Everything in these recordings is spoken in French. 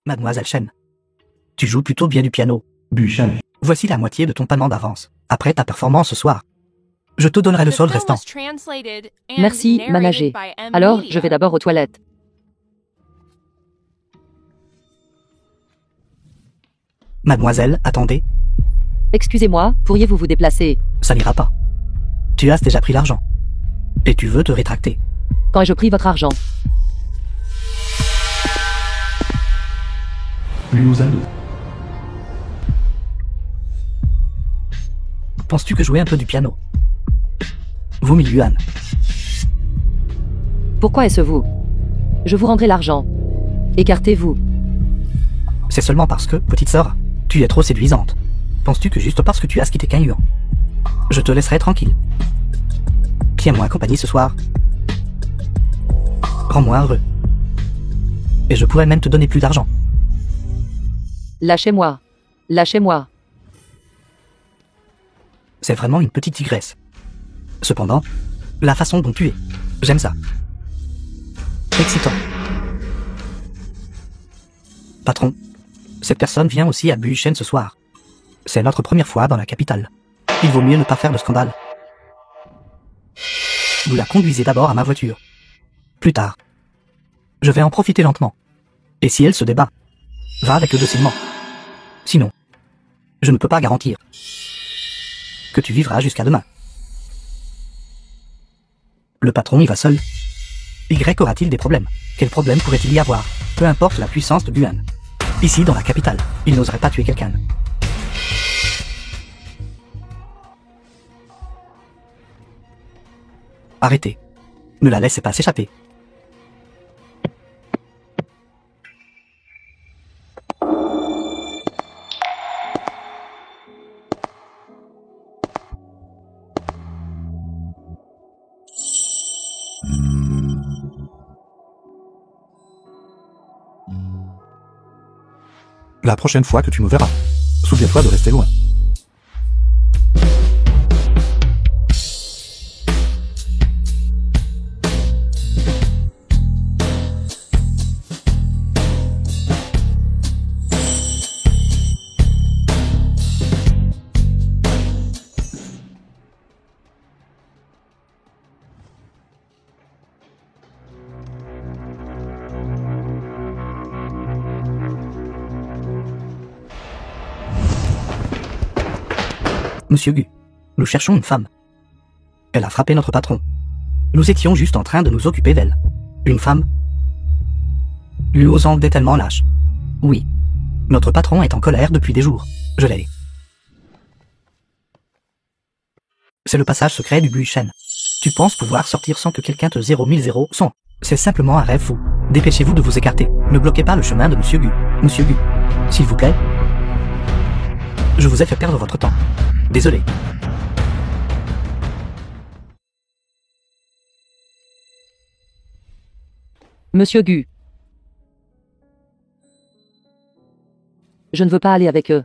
Mademoiselle Chen. Tu joues plutôt bien du piano. Buchen. Voici la moitié de ton paiement d'avance. Après ta performance ce soir, je te donnerai le solde restant. Merci, manager. Alors, je vais d'abord aux toilettes. Mademoiselle, attendez, Excusez-moi, pourriez-vous vous déplacer? ça n'ira pas. Tu as déjà pris l'argent. Et tu veux te rétracter. Quand ai-je pris votre argent? Liu Zhang. Penses-tu que jouer un peu du piano vaut 1000 yuan? Pourquoi est-ce vous? Je vous rendrai l'argent. Écartez-vous. C'est seulement parce que, petite sœur, tu es trop séduisante. Penses-tu que juste parce que tu as quitté qu'un yuan, je te laisserai tranquille? Tiens-moi compagnie ce soir. Rends-moi heureux. Et je pourrais même te donner plus d'argent. Lâchez-moi. Lâchez-moi. C'est vraiment une petite tigresse. Cependant, la façon dont tu es, j'aime ça. Excitant. Patron, cette personne vient aussi à Buchen ce soir. C'est notre première fois dans la capitale. Il vaut mieux ne pas faire de scandale. Vous la conduisez d'abord à ma voiture. Plus tard, je vais en profiter lentement. Et si elle se débat, va avec le docilement. Sinon, je ne peux pas garantir que tu vivras jusqu'à demain. Le patron y va seul. Y aura-t-il des problèmes? Quels problèmes pourrait-il y avoir? Peu importe la puissance de Buan. Ici, dans la capitale, il n'oserait pas tuer quelqu'un. Arrêtez. Ne la laissez pas s'échapper. La prochaine fois que tu me verras, souviens-toi de rester loin. Monsieur Gu, nous cherchons une femme. Elle a frappé notre patron. Nous étions juste en train de nous occuper d'elle. Une femme? Luo Zhang est tellement lâche. Oui. Notre patron est en colère depuis des jours. Je l'ai. C'est le passage secret du Buchen. Tu penses pouvoir sortir sans que quelqu'un te 0 100? C'est simplement un rêve fou. Dépêchez-vous de vous écarter. Ne bloquez pas le chemin de Monsieur Gu. Monsieur Gu, s'il vous plaît. Je vous ai fait perdre votre temps. Désolé. Monsieur Gu. Je ne veux pas aller avec eux.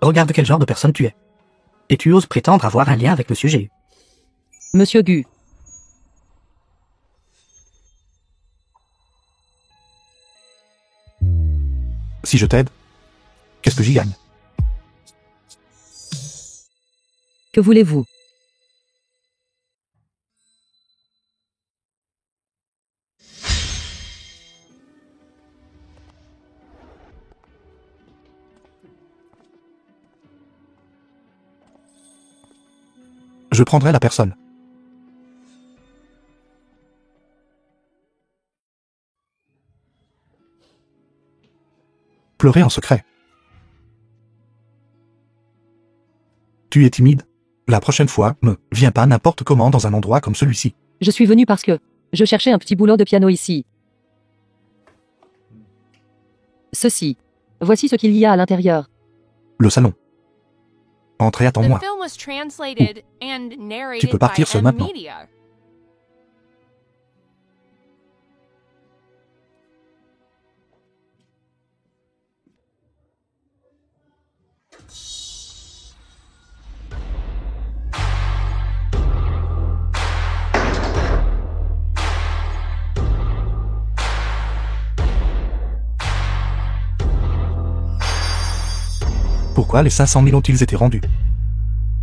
Regarde quel genre de personne tu es. Et tu oses prétendre avoir un lien avec Monsieur G. Monsieur Gu. Si je t'aide, qu'est-ce que j'y gagne? Que voulez-vous? Je prendrai la personne. Pleurer en secret. Tu es timide? La prochaine fois, ne viens pas n'importe comment dans un endroit comme celui-ci. Je suis venu parce que je cherchais un petit boulot de piano ici. Ceci. Voici ce qu'il y a à l'intérieur. Le salon. Entre et attends-moi. Tu peux partir ce maintenant. Pourquoi les 500 000 ont-ils été rendus?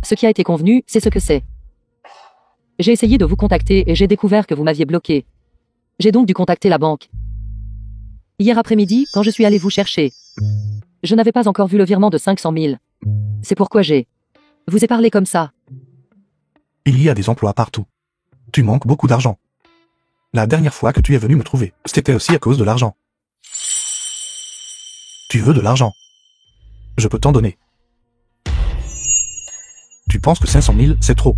Ce qui a été convenu, c'est ce que c'est. J'ai essayé de vous contacter et j'ai découvert que vous m'aviez bloqué. J'ai donc dû contacter la banque. Hier après-midi, quand je suis allé vous chercher, je n'avais pas encore vu le virement de 500 000. C'est pourquoi vous ai parlé comme ça. Il y a des emplois partout. Tu manques beaucoup d'argent. La dernière fois que tu es venu me trouver, c'était aussi à cause de l'argent. Tu veux de l'argent. Je peux t'en donner. Tu penses que 500 000, c'est trop.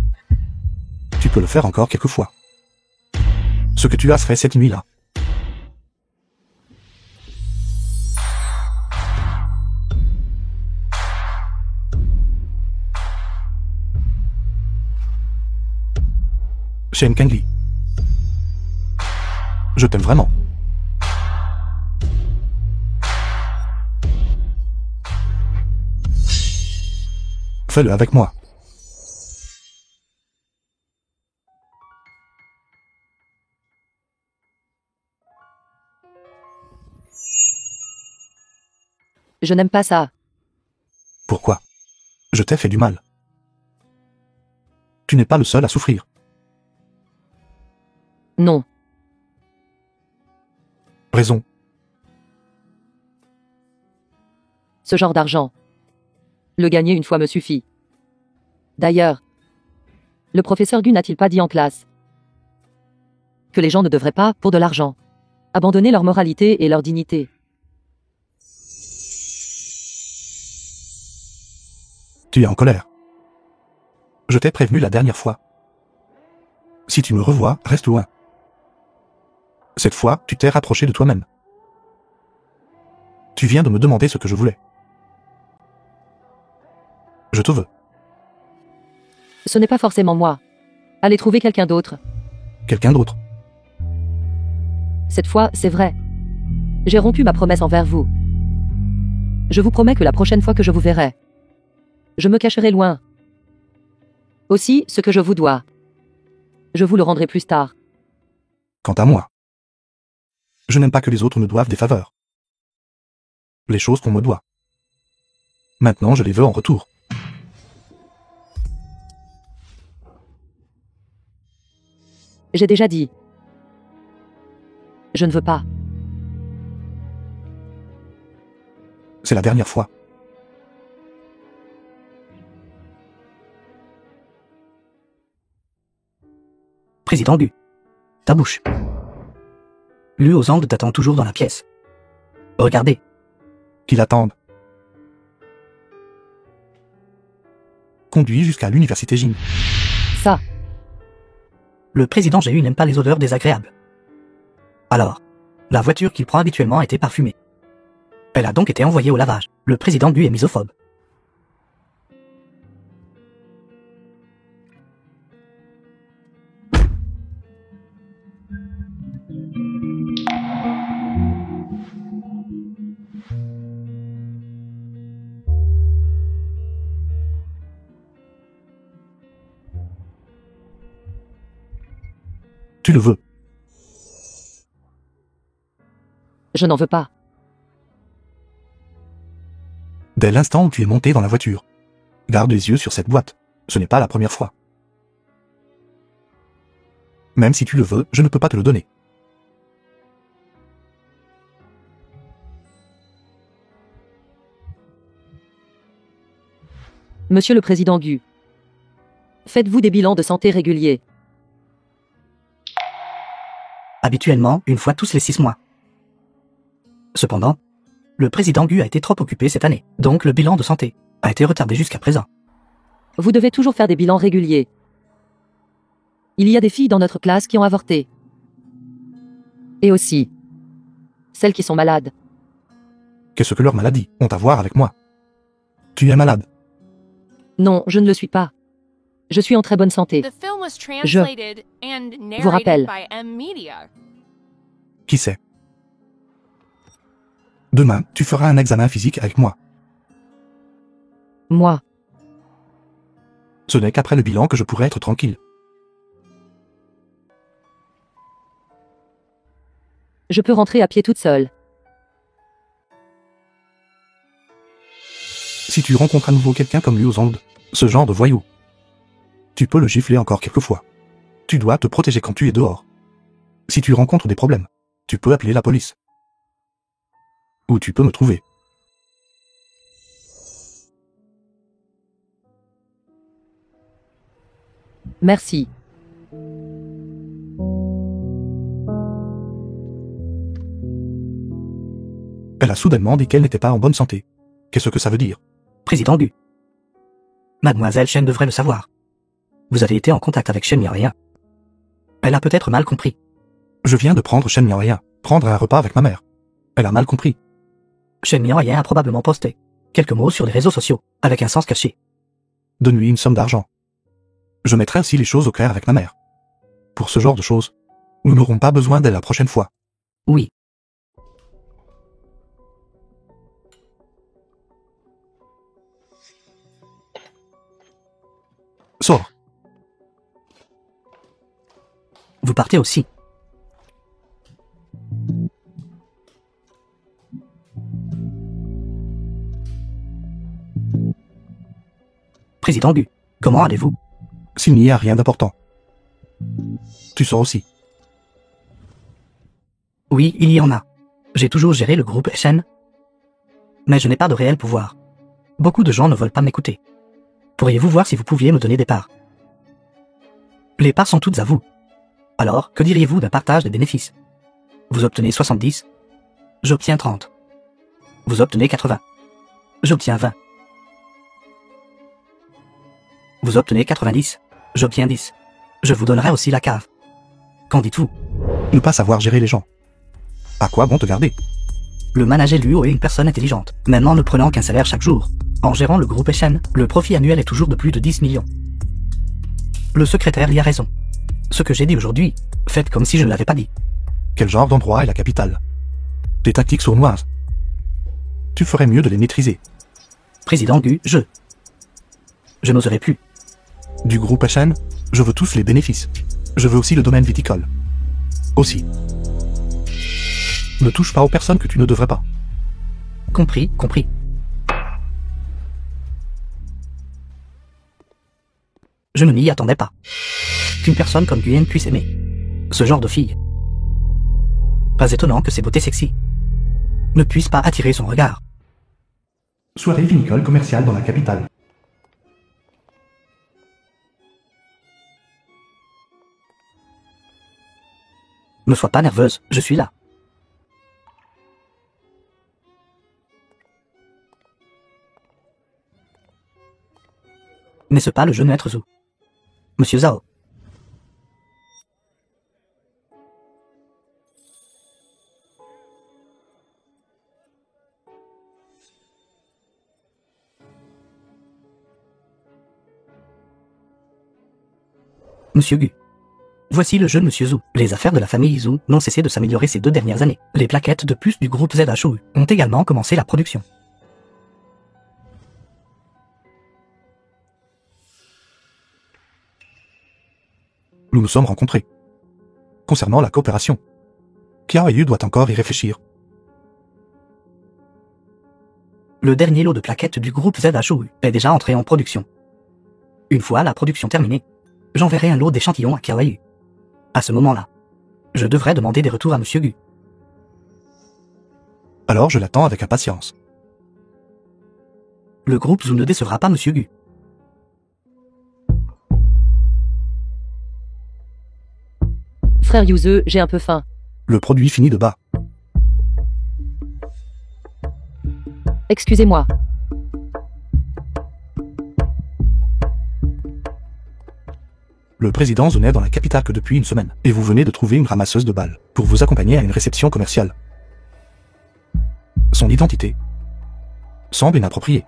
Tu peux le faire encore quelques fois. Ce que tu as fait cette nuit-là. Shane Kenley. Je t'aime vraiment. Fais-le avec moi. Je n'aime pas ça. Pourquoi? Je t'ai fait du mal. Tu n'es pas le seul à souffrir. Non. Raison. Ce genre d'argent. Le gagner une fois me suffit. D'ailleurs, le professeur Gu n'a-t-il pas dit en classe que les gens ne devraient pas, pour de l'argent, abandonner leur moralité et leur dignité? Tu es en colère. Je t'ai prévenu la dernière fois. Si tu me revois, reste loin. Cette fois, tu t'es rapproché de toi-même. Tu viens de me demander ce que je voulais. Je te veux. Ce n'est pas forcément moi. Allez trouver quelqu'un d'autre. Quelqu'un d'autre. Cette fois, c'est vrai. J'ai rompu ma promesse envers vous. Je vous promets que la prochaine fois que je vous verrai, je me cacherai loin. Aussi, ce que je vous dois, je vous le rendrai plus tard. Quant à moi, je n'aime pas que les autres me doivent des faveurs. Les choses qu'on me doit. Maintenant, je les veux en retour. J'ai déjà dit. Je ne veux pas. C'est la dernière fois. Président Gu. Ta bouche. Lui aux angles t'attend toujours dans la pièce. Regardez. Qu'il attende. Conduis jusqu'à l'université Jin. Ça. Le président G.U. n'aime pas les odeurs désagréables. Alors, la voiture qu'il prend habituellement était parfumée. Elle a donc été envoyée au lavage. Le président Gu est misophobe. Tu le veux. Je n'en veux pas. Dès l'instant où tu es monté dans la voiture. Garde les yeux sur cette boîte. Ce n'est pas la première fois. Même si tu le veux, je ne peux pas te le donner. Monsieur le président Gu, faites-vous des bilans de santé réguliers? Habituellement, une fois tous les 6 mois. Cependant, le président Gu a été trop occupé cette année, donc le bilan de santé a été retardé jusqu'à présent. Vous devez toujours faire des bilans réguliers. Il y a des filles dans notre classe qui ont avorté. Et aussi, celles qui sont malades. Qu'est-ce que leurs maladies ont à voir avec moi? Tu es malade. Non, je ne le suis pas. Je suis en très bonne santé. Je vous rappelle. Qui sait? Demain, tu feras un examen physique avec moi. Moi, Ce n'est qu'après le bilan que je pourrai être tranquille. je peux rentrer à pied toute seule. Si tu rencontres à nouveau quelqu'un comme lui aux ondes, ce genre de voyou, tu peux le gifler encore quelques fois. Tu dois te protéger quand tu es dehors. Si tu rencontres des problèmes, tu peux appeler la police. Ou tu peux me trouver. Merci. Elle a soudainement dit qu'elle n'était pas en bonne santé. Qu'est-ce que ça veut dire? Président Gu. Mademoiselle Chen devrait le savoir. Vous avez été en contact avec Shen Miaoya. Elle a peut-être mal compris. Je viens de prendre Shen Miaoya, prendre un repas avec ma mère. Elle a mal compris. Shen Miaoya a probablement posté quelques mots sur les réseaux sociaux, avec un sens caché. Donne-lui une somme d'argent. Je mettrai ainsi les choses au clair avec ma mère. Pour ce genre de choses, nous n'aurons pas besoin d'elle la prochaine fois. Oui. Sors. Vous partez aussi. Président Gu, comment allez-vous? S'il n'y a rien d'important. Tu sors aussi. Oui, il y en a. J'ai toujours géré le groupe SN. Mais je n'ai pas de réel pouvoir. Beaucoup de gens ne veulent pas m'écouter. Pourriez-vous voir si vous pouviez me donner des parts? Les parts sont toutes à vous. Alors, que diriez-vous d'un partage des bénéfices? Vous obtenez 70. J'obtiens 30. Vous obtenez 80. J'obtiens 20. Vous obtenez 90. J'obtiens 10. Je vous donnerai aussi la cave. Qu'en dites-vous? Ne pas savoir gérer les gens. À quoi bon te garder? Le manager Luo est une personne intelligente, même en ne prenant qu'un salaire chaque jour. En gérant le groupe SN, le profit annuel est toujours de plus de 10 millions. Le secrétaire y a raison. Ce que j'ai dit aujourd'hui, faites comme si je ne l'avais pas dit. Quel genre d'endroit est la capitale? Tes tactiques sournoises. Tu ferais mieux de les maîtriser. Président Gu, je n'oserai plus. Du groupe SN, je veux tous les bénéfices. Je veux aussi le domaine viticole. Aussi. Ne touche pas aux personnes que tu ne devrais pas. Compris, compris. Je ne m'y attendais pas. Qu'une personne comme Guyenne puisse aimer ce genre de fille. Pas étonnant que ses beautés sexy ne puissent pas attirer son regard. Soirée vinicole commerciale dans la capitale. Ne sois pas nerveuse, je suis là. N'est-ce pas le jeune maître Zhou? Monsieur Zhao. Monsieur Gu. Voici le jeune Monsieur Zhou. Les affaires de la famille Zhou n'ont cessé de s'améliorer ces 2 dernières années. Les plaquettes de puces du groupe ZHOU ont également commencé la production. Nous nous sommes rencontrés. Concernant la coopération, Kiao Yu doit encore y réfléchir. Le dernier lot de plaquettes du groupe ZHOU est déjà entré en production. Une fois la production terminée, j'enverrai un lot d'échantillons à Kiao. À ce moment-là, je devrais demander des retours à Monsieur Gu. Alors je l'attends avec impatience. Le groupe Zhou ne décevra pas Monsieur Gu. Frère Yuze, j'ai un peu faim. Le produit finit de bas. Excusez-moi. Le président Zhou n'est dans la capitale que depuis une semaine, et vous venez de trouver une ramasseuse de balles, pour vous accompagner à une réception commerciale. Son identité semble inappropriée.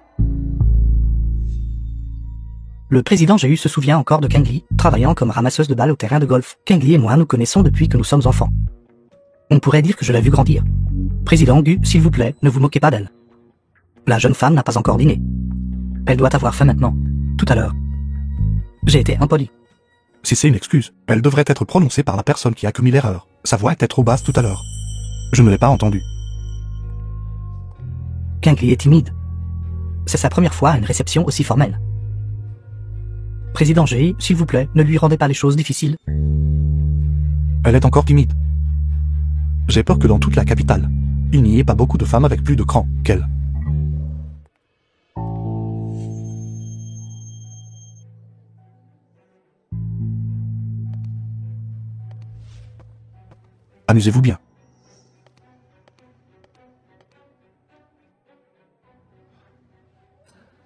Le président J'ai eu se souvient encore de Kang Li, travaillant comme ramasseuse de balles au terrain de golf. Kang Li et moi nous connaissons depuis que nous sommes enfants. On pourrait dire que je l'ai vu grandir. Président Gu, s'il vous plaît, ne vous moquez pas d'elle. La jeune femme n'a pas encore dîné. Elle doit avoir faim maintenant. Tout à l'heure. J'ai été impoli. Si c'est une excuse, elle devrait être prononcée par la personne qui a commis l'erreur. Sa voix était trop basse tout à l'heure. Je ne l'ai pas entendue. Kang Li est timide. C'est sa première fois à une réception aussi formelle. Président G, s'il vous plaît, ne lui rendez pas les choses difficiles. Elle est encore timide. J'ai peur que dans toute la capitale, il n'y ait pas beaucoup de femmes avec plus de cran qu'elle. Amusez-vous bien.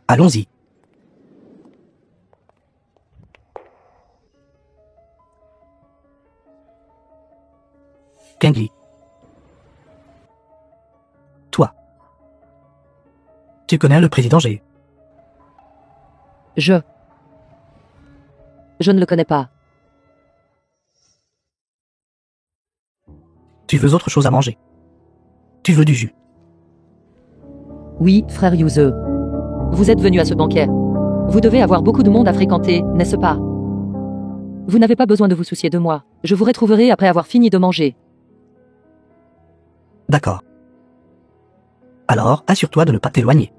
Allons-y. Kingly. Toi. Tu connais le président G. Je ne le connais pas. Tu veux autre chose à manger. Tu veux du jus. Oui, frère Yuze. Vous êtes venu à ce banquet. Vous devez avoir beaucoup de monde à fréquenter, n'est-ce pas? Vous n'avez pas besoin de vous soucier de moi. Je vous retrouverai après avoir fini de manger. D'accord. Alors, assure-toi de ne pas t'éloigner.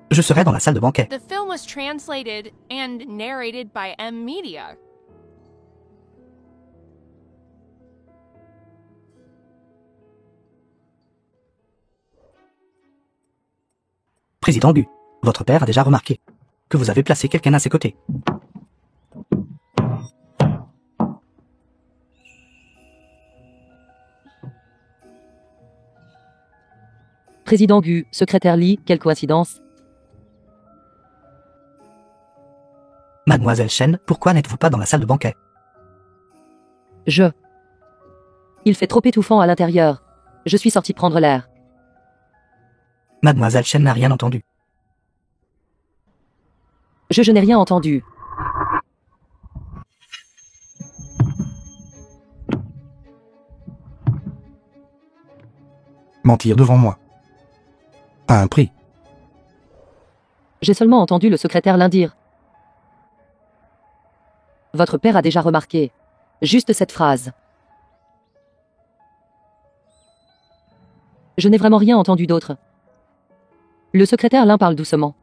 Je serai dans la salle de banquet. The film was translated and narrated by M Media. Président Gu, votre père a déjà remarqué que vous avez placé quelqu'un à ses côtés. Président Gu, secrétaire Lee, quelle coïncidence. Mademoiselle Chen, pourquoi n'êtes-vous pas dans la salle de banquet? Il fait trop étouffant à l'intérieur. Je suis sorti prendre l'air. Mademoiselle Chen n'a rien entendu. Je n'ai rien entendu. Mentir devant moi. À un prix. J'ai seulement entendu le secrétaire l'indire. Votre père a déjà remarqué. Juste cette phrase. Je n'ai vraiment rien entendu d'autre. Le secrétaire l'un parle doucement.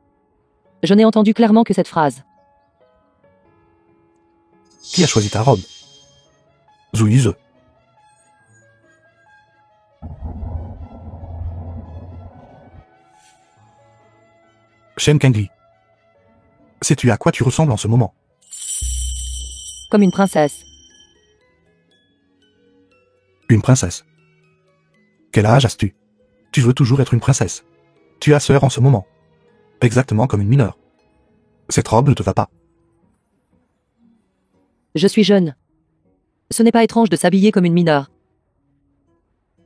Je n'ai entendu clairement que cette phrase. Qui a choisi ta robe? Zouise. Shen Kangli. Sais-tu à quoi tu ressembles en ce moment? Comme une princesse. Une princesse. Quel âge as-tu? Tu veux toujours être une princesse. Tu as sœur en ce moment. Exactement comme une mineure. Cette robe ne te va pas. Je suis jeune. Ce n'est pas étrange de s'habiller comme une mineure.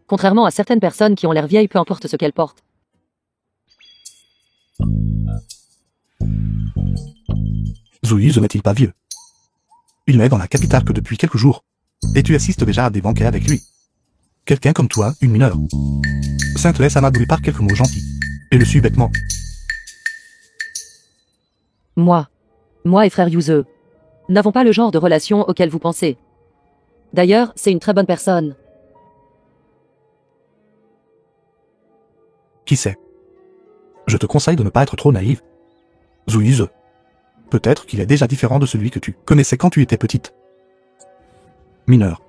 Contrairement à certaines personnes qui ont l'air vieilles peu importe ce qu'elles portent. Zouise n'est-il pas vieux? Il n'est dans la capitale que depuis quelques jours. Et tu assistes déjà à des banquets avec lui. Quelqu'un comme toi, une mineure. Sainte laisse amadouer par quelques mots gentils. Et le suit bêtement. Moi et frère Yuze, n'avons pas le genre de relation auquel vous pensez. D'ailleurs, c'est une très bonne personne. Qui sait? Je te conseille de ne pas être trop naïve. Zouise. Peut-être qu'il est déjà différent de celui que tu connaissais quand tu étais petite. Mineur.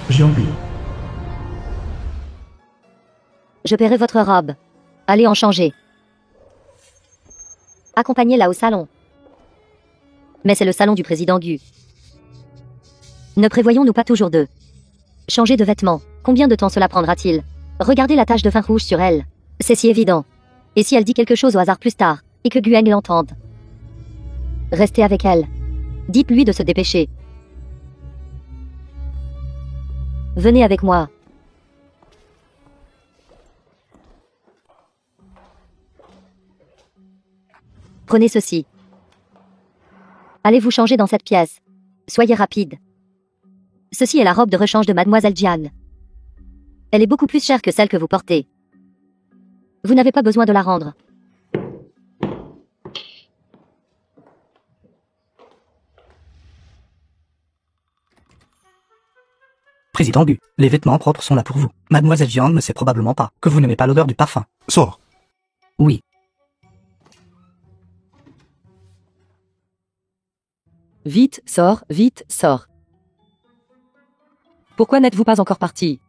Jiangbi. Je paierai votre robe. Allez en changer. Accompagnez-la au salon. Mais c'est le salon du président Gu. Ne prévoyons-nous pas toujours deux? Changer de vêtements. Combien de temps cela prendra-t-il? Regardez la tache de vin rouge sur elle. C'est si évident. Et si elle dit quelque chose au hasard plus tard, et que Gueng l'entende? Restez avec elle. Dites-lui de se dépêcher. Venez avec moi. Prenez ceci. Allez vous changer dans cette pièce. Soyez rapide. Ceci est la robe de rechange de Mademoiselle Jian. Elle est beaucoup plus chère que celle que vous portez. Vous n'avez pas besoin de la rendre. Président Gu, les vêtements propres sont là pour vous. Mademoiselle Jian ne sait probablement pas que vous n'aimez pas l'odeur du parfum. Sors. Oui. Vite, sors, vite, sors. Pourquoi n'êtes-vous pas encore parti?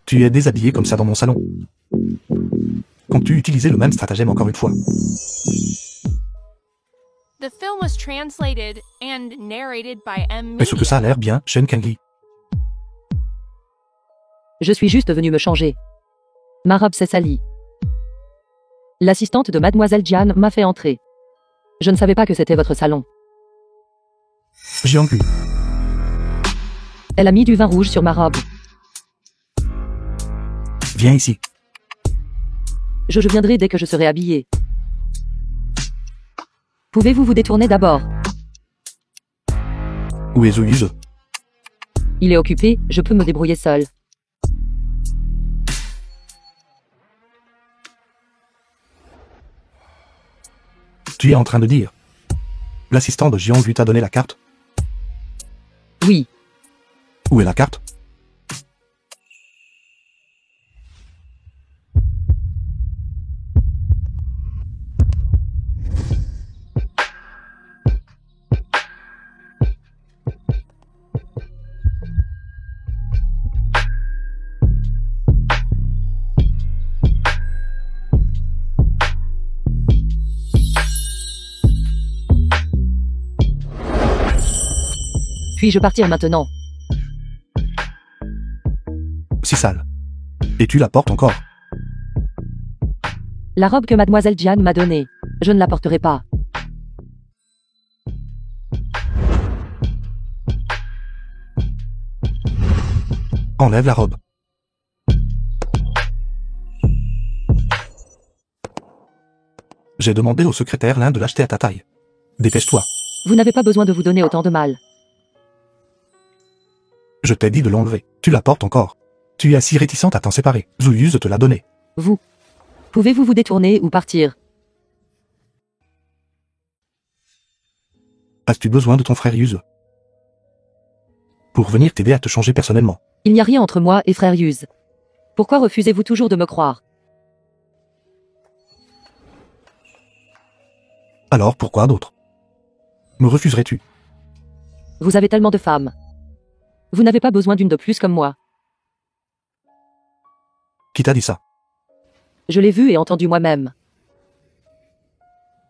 Tu es déshabillé comme ça dans mon salon. Comptes-tu utiliser le même stratagème encore une fois? The film was translated and narrated by M. Est-ce que ça a l'air bien, Shen Kangli? Je suis juste venu me changer. Ma robe s'est salie. L'assistante de Mademoiselle Jian m'a fait entrer. Je ne savais pas que c'était votre salon. Jianggu, Elle a mis du vin rouge sur ma robe. viens ici. Je viendrai dès que je serai habillée. Pouvez-vous vous détourner d'abord? Où est Zouyuze? Il est occupé, je peux me débrouiller seul. Tu es en train de dire. L'assistant de Jianggu t'a donné la carte? Oui, Où est la carte? puis-je partir maintenant? Si sale. Et tu la portes encore? La robe que Mademoiselle Jian m'a donnée, je ne la porterai pas. Enlève la robe. J'ai demandé au secrétaire l'un de l'acheter à ta taille. Dépêche-toi. Vous n'avez pas besoin de vous donner autant de mal. Je t'ai dit de l'enlever. Tu la portes encore. Tu es si réticente à t'en séparer. Zouyuze te l'a donné. Vous. Pouvez-vous vous détourner ou partir? As-tu besoin de ton frère Yuze pour venir t'aider à te changer personnellement? Il n'y a rien entre moi et frère Yuz. Pourquoi refusez-vous toujours de me croire? Alors pourquoi d'autre? Me refuserais-tu? Vous avez tellement de femmes. Vous n'avez pas besoin d'une de plus comme moi. Qui t'a dit ça? Je l'ai vu et entendu moi-même.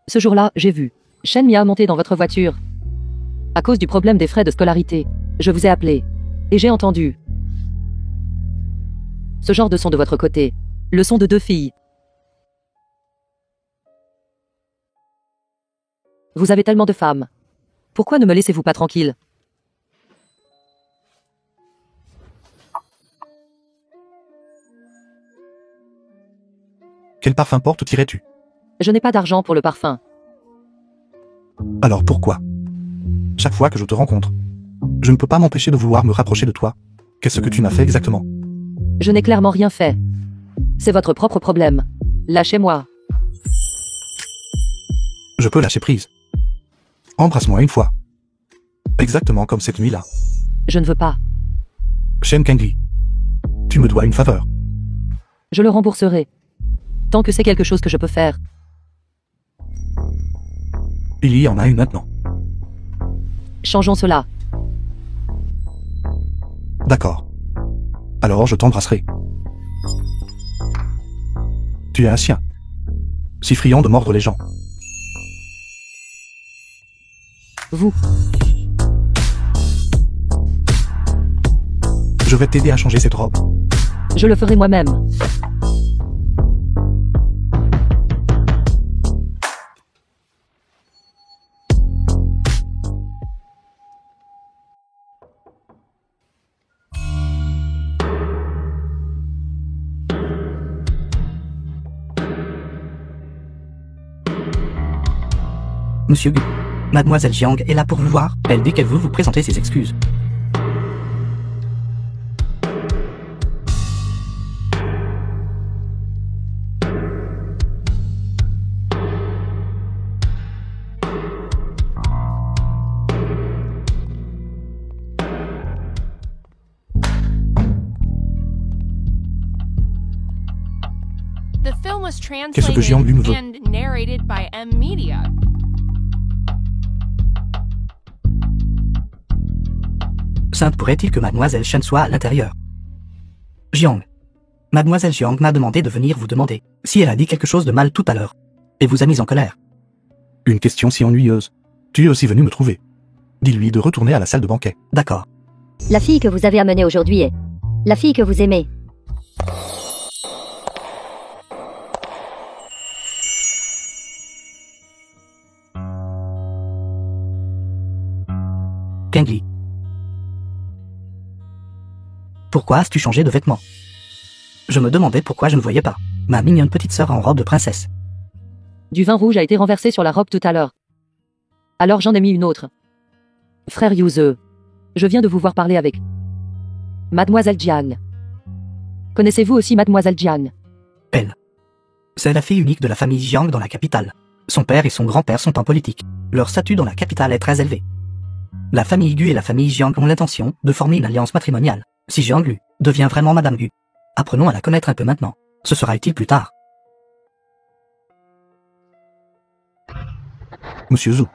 Ce jour-là, j'ai vu Shen Mia monter dans votre voiture. À cause du problème des frais de scolarité, je vous ai appelé. Et j'ai entendu. Ce genre de son de votre côté. Le son de deux filles. Vous avez tellement de femmes. Pourquoi ne me laissez-vous pas tranquille? Quel parfum portes-tu? Je n'ai pas d'argent pour le parfum. Alors pourquoi? Chaque fois que je te rencontre, je ne peux pas m'empêcher de vouloir me rapprocher de toi. Qu'est-ce que tu m'as fait exactement? Je n'ai clairement rien fait. C'est votre propre problème. Lâchez-moi. Je peux lâcher prise. Embrasse-moi une fois. Exactement comme cette nuit-là. Je ne veux pas. Shen Kangli, tu me dois une faveur. Je le rembourserai. Tant que c'est quelque chose que je peux faire. Il y en a une maintenant. Changeons cela. D'accord. Alors je t'embrasserai. Tu es un chien. Si friand de mordre les gens. Vous. vais t'aider à changer cette robe. Je le ferai moi-même. Monsieur Gu, Mademoiselle Jiang est là pour vous voir. Elle dit qu'elle veut vous présenter ses excuses. The film was Qu'est-ce que Jiang lui me veut? translated and narrated by M Media. Sainte pourrait-il que Mademoiselle Shen soit à l'intérieur? Jiang. Mademoiselle Jiang m'a demandé de venir vous demander si elle a dit quelque chose de mal tout à l'heure et vous a mis en colère. Une question si ennuyeuse. Tu es aussi venu me trouver. Dis-lui de retourner à la salle de banquet. D'accord. La fille que vous avez amenée aujourd'hui est la fille que vous aimez. Kingli. Pourquoi as-tu changé de vêtements? Je me demandais pourquoi je ne voyais pas ma mignonne petite sœur en robe de princesse. Du vin rouge a été renversé sur la robe tout à l'heure. Alors j'en ai mis une autre. Frère Yuze, je viens de vous voir parler avec Mademoiselle Jiang. Connaissez-vous aussi Mademoiselle Jiang? Elle. C'est la fille unique de la famille Jiang dans la capitale. Son père et son grand-père sont en politique. Leur statut dans la capitale est très élevé. La famille Gu et la famille Jiang ont l'intention de former une alliance matrimoniale. Si Jiang Lu devient vraiment Madame Gu, apprenons à la connaître un peu maintenant. Ce sera utile plus tard. Monsieur Zhou.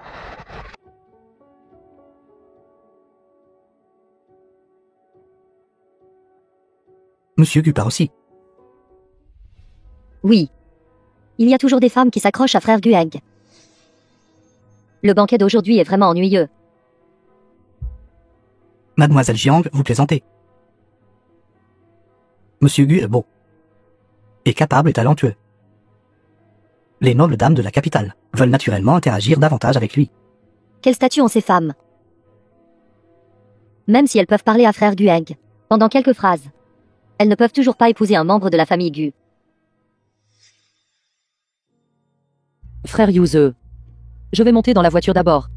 Monsieur Gu part aussi. Oui. Il y a toujours des femmes qui s'accrochent à frère Gueng. Le banquet d'aujourd'hui est vraiment ennuyeux. Mademoiselle Jiang, vous plaisantez. Monsieur Gu est beau. Et capable et talentueux. Les nobles dames de la capitale veulent naturellement interagir davantage avec lui. Quel statut ont ces femmes? Même si elles peuvent parler à frère Gueng, pendant quelques phrases, elles ne peuvent toujours pas épouser un membre de la famille Gu. Frère Yuze, je vais monter dans la voiture d'abord.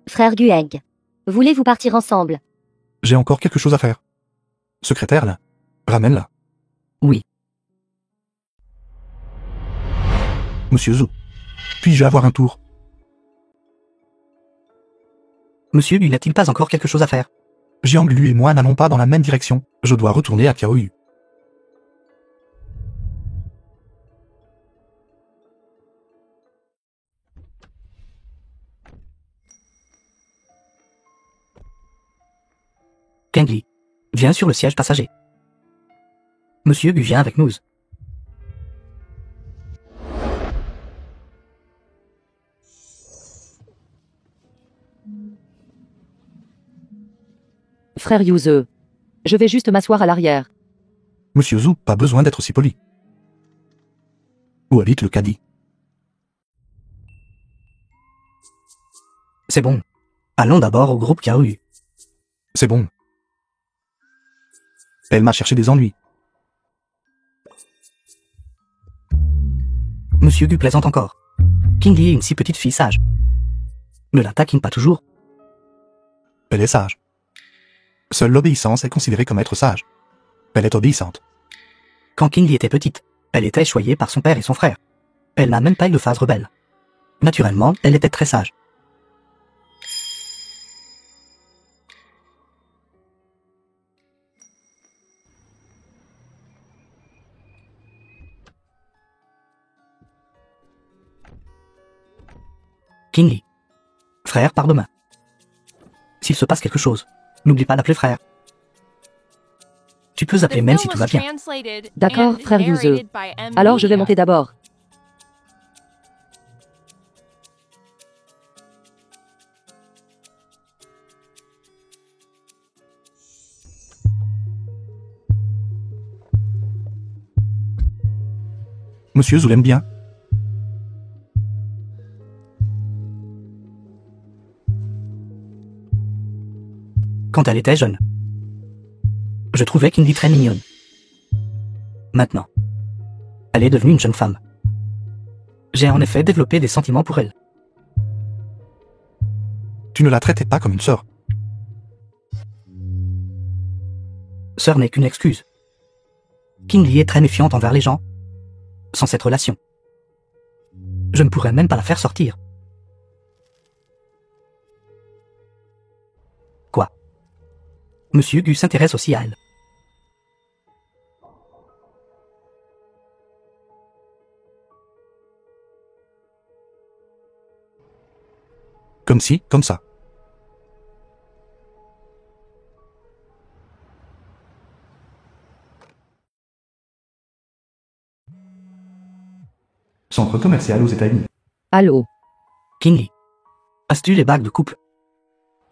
Frère Gueng, voulez-vous partir ensemble? J'ai encore quelque chose à faire. Secrétaire, là. Ramène-la. Oui. Monsieur Zhou. Puis-je avoir un tour? Monsieur Gu n'a-t-il pas encore quelque chose à faire? Jiang Lu et moi n'allons pas dans la même direction. Je dois retourner à Kiaoyu. Kingli, viens sur le siège passager. Monsieur Gu vient avec nous. Frère Yuze, je vais juste m'asseoir à l'arrière. Monsieur Zhou, pas besoin d'être si poli. Où habite le caddie? C'est bon. Allons d'abord au groupe Kiaoyu. C'est bon. Elle m'a cherché des ennuis. Monsieur Gu plaisante encore. Kingli est une si petite fille sage. Ne la taquine pas toujours. Elle est sage. Seule l'obéissance est considérée comme être sage. Elle est obéissante. Quand Kingli était petite, elle était choyée par son père et son frère. Elle n'a même pas eu de phase rebelle. Naturellement, elle était très sage. Kingli. Frère part demain. S'il se passe quelque chose, n'oublie pas d'appeler frère. Tu peux The appeler même film si tout was va bien. translated D'accord, and frère Yuzu. narrated by M. Alors je vais Media. monter d'abord. Monsieur Zou l'aime bien. Quand elle était jeune. Je trouvais Kindy très mignonne. Maintenant. Elle est devenue une jeune femme. J'ai en effet développé des sentiments pour elle. Tu ne la traitais pas comme une sœur. Sœur n'est qu'une excuse. Kindy est très méfiante envers les gens. Sans cette relation. Je ne pourrais même pas la faire sortir. Quoi? Monsieur Gu s'intéresse aussi à elle. Comme si, comme ça. Centre commercial aux États-Unis. Allô, Kindy. As-tu les bagues de couple?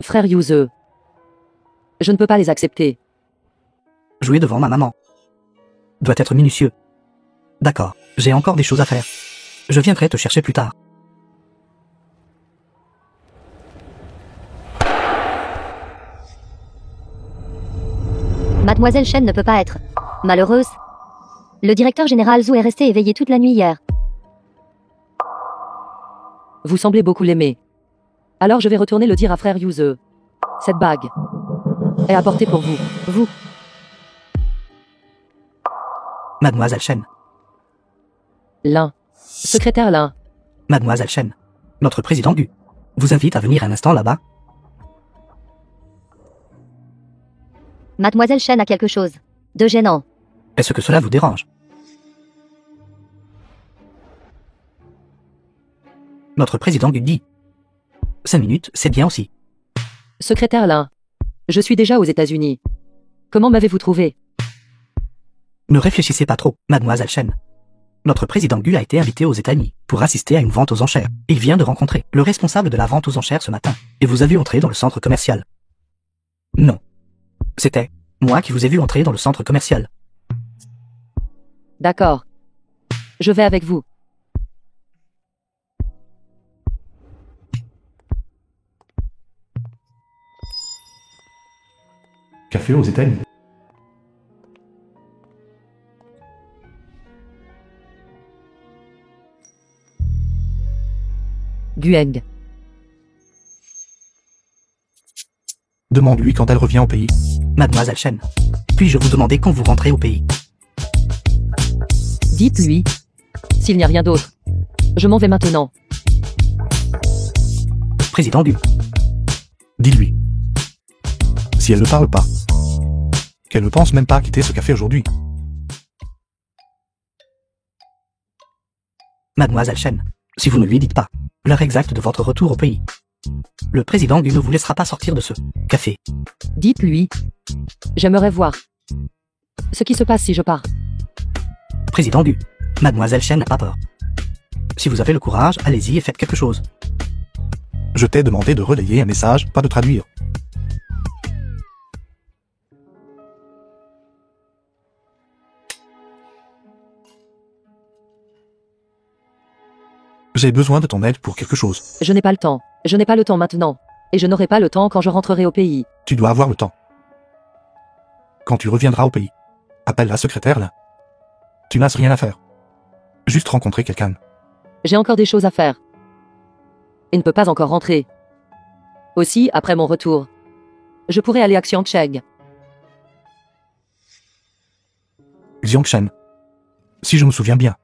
frère Yuzu. Je ne peux pas les accepter. Jouer devant ma maman. Doit être minutieux. D'accord, j'ai encore des choses à faire. Je viendrai te chercher plus tard. Mademoiselle Chen ne peut pas être malheureuse. Le directeur général Zhou est resté éveillé toute la nuit hier. Vous semblez beaucoup l'aimer. Alors je vais retourner le dire à frère Yuzu. Cette bague est apportée pour vous. Vous. Mademoiselle Chen. L'un. Secrétaire Lin. Mademoiselle Chen. Notre président Gu vous invite à venir un instant là-bas. Mademoiselle Chen a quelque chose de gênant. Est-ce que cela vous dérange? Notre président Gu dit. 5 minutes, c'est bien aussi. Secrétaire Lin. Je suis déjà aux États-Unis. Comment m'avez-vous trouvé? Ne réfléchissez pas trop, Mademoiselle Chen. Notre président Gu a été invité aux États-Unis pour assister à une vente aux enchères. Il vient de rencontrer le responsable de la vente aux enchères ce matin. Et vous avez entré dans le centre commercial. Non. C'était moi qui vous ai vu entrer dans le centre commercial. D'accord. Je vais avec vous. Café aux États-Unis. Gueng. Demande-lui quand elle revient au pays. Mademoiselle Chen. Puis-je vous demander quand vous rentrez au pays? Dites-lui. S'il n'y a rien d'autre. Je m'en vais maintenant. Président Gu. Dis-lui. Si elle ne parle pas. Qu'elle ne pense même pas à quitter ce café aujourd'hui. Mademoiselle Chen. Si vous ne lui dites pas l'heure exacte de votre retour au pays, le président Gu ne vous laissera pas sortir de ce café. Dites-lui. J'aimerais voir ce qui se passe si je pars. Président Gu. Mademoiselle Chen n'a pas peur. Si vous avez le courage, allez-y et faites quelque chose. Je t'ai demandé de relayer un message, pas de traduire. J'ai besoin de ton aide pour quelque chose. Je n'ai pas le temps. Je n'ai pas le temps maintenant. Et je n'aurai pas le temps quand je rentrerai au pays. Tu dois avoir le temps. Quand tu reviendras au pays, appelle la secrétaire là. Tu n'as rien à faire. Juste rencontrer quelqu'un. J'ai encore des choses à faire. Et ne peut pas encore rentrer. Aussi, après mon retour, je pourrai aller à Xiangcheng. Xiangshen. Si je me souviens bien.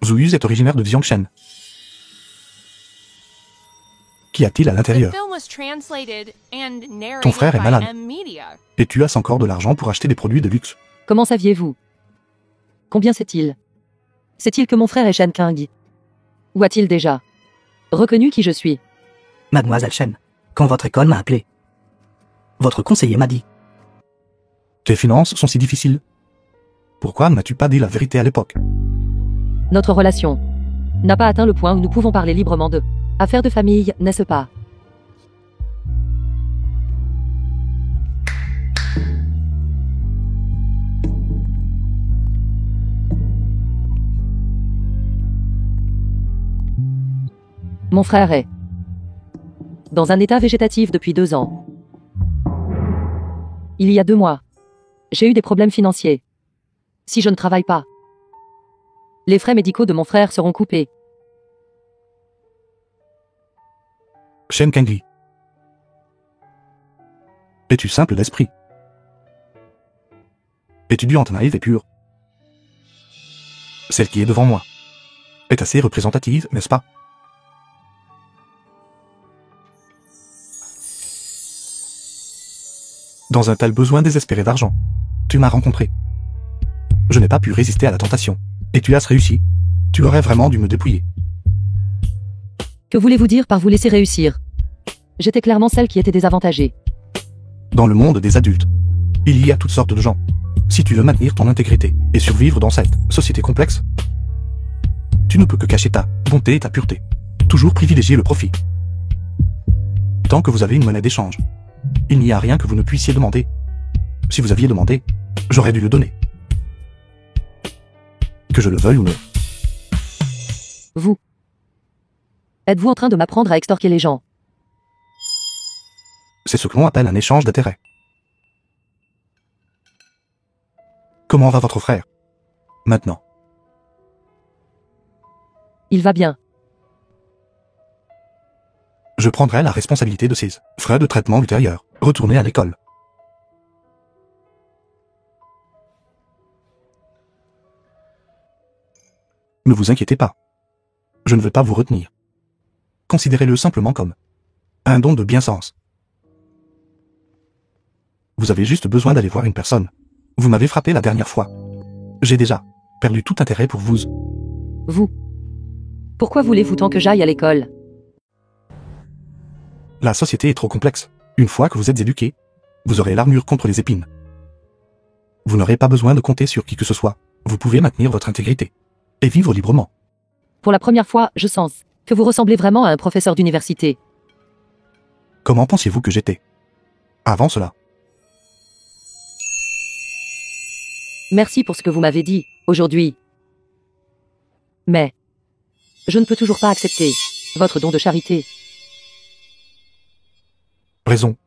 Zuyuz est originaire de Xiangshen. Qu'y a-t-il à The l'intérieur? film was translated and narrated Ton frère est by malade. M. Media. Et tu as encore de l'argent pour acheter des produits de luxe. Comment saviez-vous? Combien c'est-il? Sait-il que mon frère est Shen Kang? Ou a-t-il déjà reconnu qui je suis? Mademoiselle Chen. Quand votre école m'a appelé, votre conseiller m'a dit Tes finances sont si difficiles. Pourquoi ne m'as-tu pas dit la vérité à l'époque? Notre relation n'a pas atteint le point où nous pouvons parler librement de affaires de famille, n'est-ce pas? Mon frère est dans un état végétatif depuis 2 ans. Il y a 2 mois, j'ai eu des problèmes financiers. Si je ne travaille pas, les frais médicaux de mon frère seront coupés. Shen Kangli. Es-tu simple d'esprit? Étudiante naïve et pure. Celle qui est devant moi est assez représentative, n'est-ce pas? Dans un tel besoin désespéré d'argent, tu m'as rencontré. Je n'ai pas pu résister à la tentation. Et tu as réussi. Tu aurais vraiment dû me dépouiller. Que voulez-vous dire par vous laisser réussir? J'étais clairement celle qui était désavantagée. Dans le monde des adultes, il y a toutes sortes de gens. Si tu veux maintenir ton intégrité et survivre dans cette société complexe, tu ne peux que cacher ta bonté et ta pureté. Toujours privilégier le profit. Tant que vous avez une monnaie d'échange, il n'y a rien que vous ne puissiez demander. Si vous aviez demandé, j'aurais dû le donner. Que je le veuille ou non. Vous êtes-vous en train de m'apprendre à extorquer les gens? C'est ce que l'on appelle un échange d'intérêts. Comment va votre frère maintenant? Il va bien. Je prendrai la responsabilité de ses frais de traitement ultérieurs. Retournez à l'école. Ne vous inquiétez pas. Je ne veux pas vous retenir. Considérez-le simplement comme un don de bienséance. Vous avez juste besoin d'aller voir une personne. Vous m'avez frappé la dernière fois. J'ai déjà perdu tout intérêt pour vous. Vous. Pourquoi voulez-vous tant que j'aille à l'école? La société est trop complexe. Une fois que vous êtes éduqué, vous aurez l'armure contre les épines. Vous n'aurez pas besoin de compter sur qui que ce soit. Vous pouvez maintenir votre intégrité et vivre librement. Pour la première fois, je sens que vous ressemblez vraiment à un professeur d'université. Comment pensiez-vous que j'étais avant cela? Merci pour ce que vous m'avez dit aujourd'hui. Mais je ne peux toujours pas accepter votre don de charité. Raison.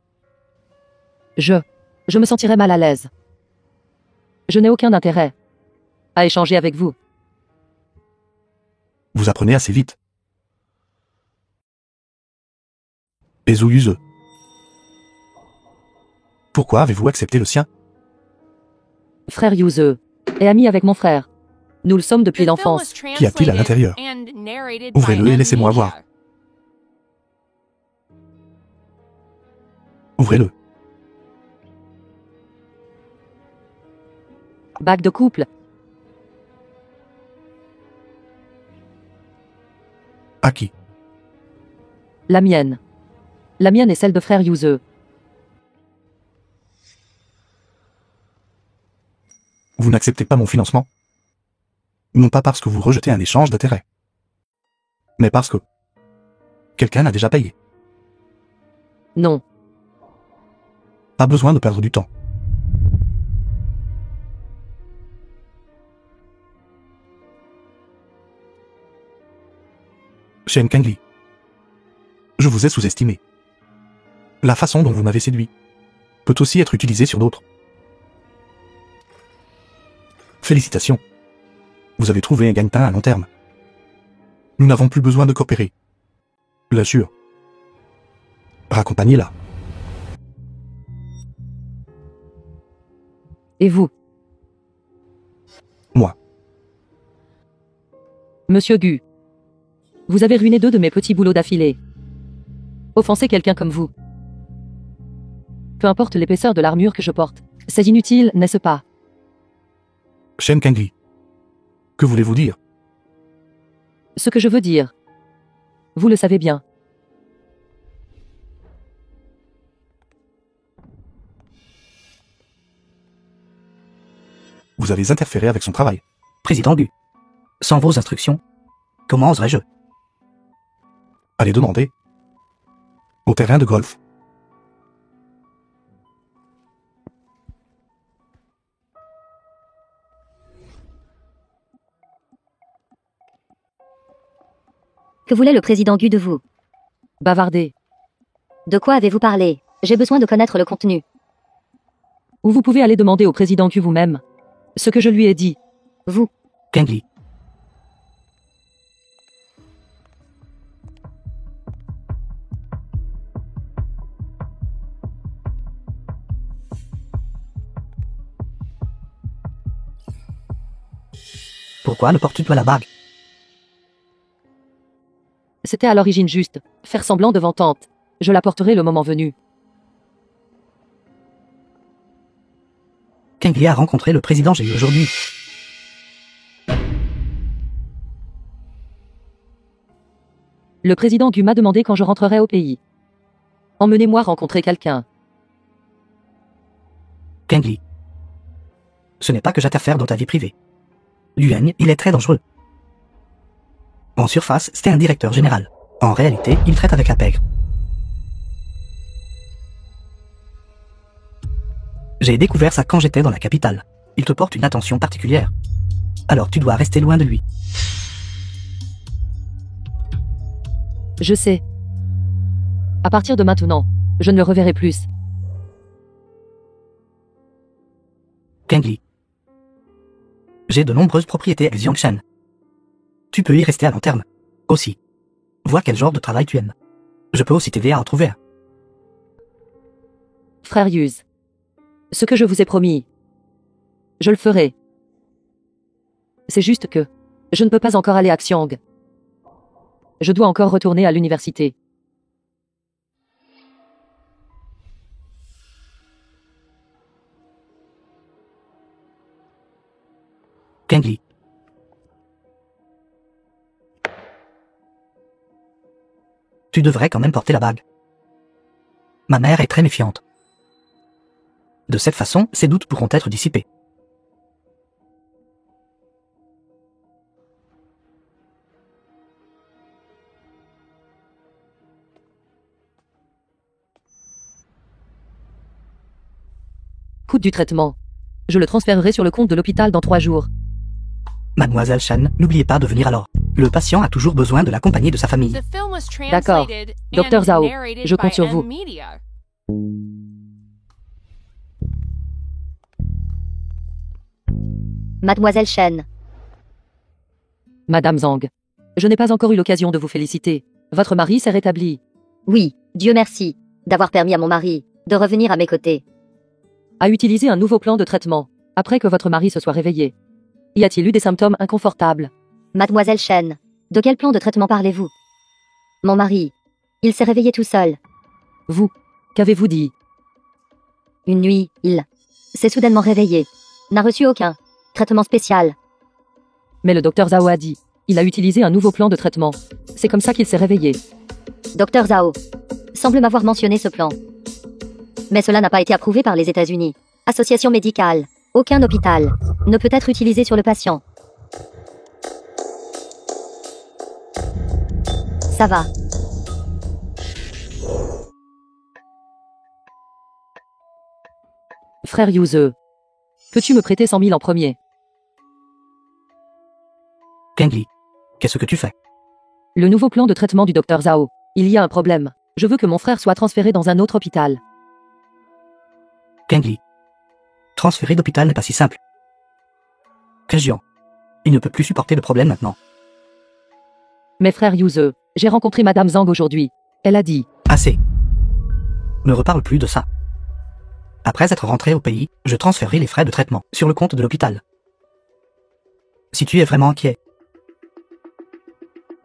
Je me sentirais mal à l'aise. Je n'ai aucun intérêt à échanger avec vous. Vous apprenez assez vite. Ezouyuse. Pourquoi avez-vous accepté le sien? Frère Yuze est ami avec mon frère. Nous le sommes depuis l'enfance. Qu'y a-t-il à l'intérieur? Ouvrez-le et laissez-moi voir. Ouvrez-le. Bague de couple. À qui? La mienne. La mienne est celle de frère Yuze. Vous n'acceptez pas mon financement? Non pas parce que vous rejetez un échange d'intérêts, mais parce que quelqu'un a déjà payé. Non. Pas besoin de perdre du temps. Shen Kangli, je vous ai sous-estimé. La façon dont vous m'avez séduit peut aussi être utilisée sur d'autres. Félicitations. Vous avez trouvé un gagne-pain à long terme. Nous n'avons plus besoin de coopérer. Bien sûr. Raccompagnez-la. Et vous? Moi. Monsieur Gu. Vous avez ruiné 2 de mes petits boulots d'affilée. Offenser quelqu'un comme vous. Peu importe l'épaisseur de l'armure que je porte, c'est inutile, n'est-ce pas? Shen Kangli. Que voulez-vous dire? Ce que je veux dire. Vous le savez bien. Vous avez interféré avec son travail. Président Gu. Sans vos instructions, comment oserais-je? Allez demander. Au terrain de golf. Que voulait le président Gu de vous? Bavarder. De quoi avez-vous parlé? J'ai besoin de connaître le contenu. Ou vous pouvez aller demander au président Q vous-même ce que je lui ai dit. Vous. Kingli. Pourquoi ne portes-tu pas la bague? C'était à l'origine juste faire semblant devant tante. Je la porterai le moment venu. Kingli a rencontré le président J'ai eu aujourd'hui. Le président Gu m'a demandé quand je rentrerai au pays. Emmenez-moi rencontrer quelqu'un. Kingli. Ce n'est pas que j'interfère dans ta vie privée. Yuan, il est très dangereux. En surface, c'est un directeur général. En réalité, il traite avec la pègre. J'ai découvert ça quand j'étais dans la capitale. Il te porte une attention particulière. Alors tu dois rester loin de lui. Je sais. À partir de maintenant, je ne le reverrai plus. Kingli. J'ai de nombreuses propriétés à Xiangshan. Tu peux y rester à long terme. Aussi. Vois quel genre de travail tu aimes. Je peux aussi t'aider à en trouver un. Frère Yuz. Ce que je vous ai promis. Je le ferai. C'est juste que je ne peux pas encore aller à Xiang. Je dois encore retourner à l'université. Kingli. Tu devrais quand même porter la bague. Ma mère est très méfiante. De cette façon, ses doutes pourront être dissipés. Coût du traitement. Je le transférerai sur le compte de l'hôpital dans 3 jours. Mademoiselle Shan, n'oubliez pas de venir alors. Le patient a toujours besoin de la compagnie de sa famille. The film was D'accord. translated Dr. and Zhao, narrated je compte by sur vous. M-Media. Mademoiselle Shen. Madame Zhang. Je n'ai pas encore eu l'occasion de vous féliciter. Votre mari s'est rétabli. Oui, Dieu merci, d'avoir permis à mon mari de revenir à mes côtés. A utilisé un nouveau plan de traitement, après que votre mari se soit réveillé. Y a-t-il eu des symptômes inconfortables? Mademoiselle Shen, de quel plan de traitement parlez-vous? Mon mari, il s'est réveillé tout seul. Vous, qu'avez-vous dit? Une nuit, il s'est soudainement réveillé. N'a reçu aucun traitement spécial. Mais le docteur Zhao a dit. Il a utilisé un nouveau plan de traitement. C'est comme ça qu'il s'est réveillé. Dr Zhao semble m'avoir mentionné ce plan. Mais cela n'a pas été approuvé par les États-Unis. Association médicale. Aucun hôpital ne peut être utilisé sur le patient. Ça va. Frère Yuze. Peux-tu me prêter 100 000 en premier? Kingli. Qu'est-ce que tu fais? Le nouveau plan de traitement du docteur Zhao. Il y a un problème. Je veux que mon frère soit transféré dans un autre hôpital. Kingli. Transférer d'hôpital n'est pas si simple. Kajian. Il ne peut plus supporter le problème maintenant. Mais frère Yuze, j'ai rencontré Madame Zhang aujourd'hui. Elle a dit. Assez. Ne reparle plus de ça. Après être rentré au pays, je transférerai les frais de traitement sur le compte de l'hôpital. Si tu es vraiment inquiet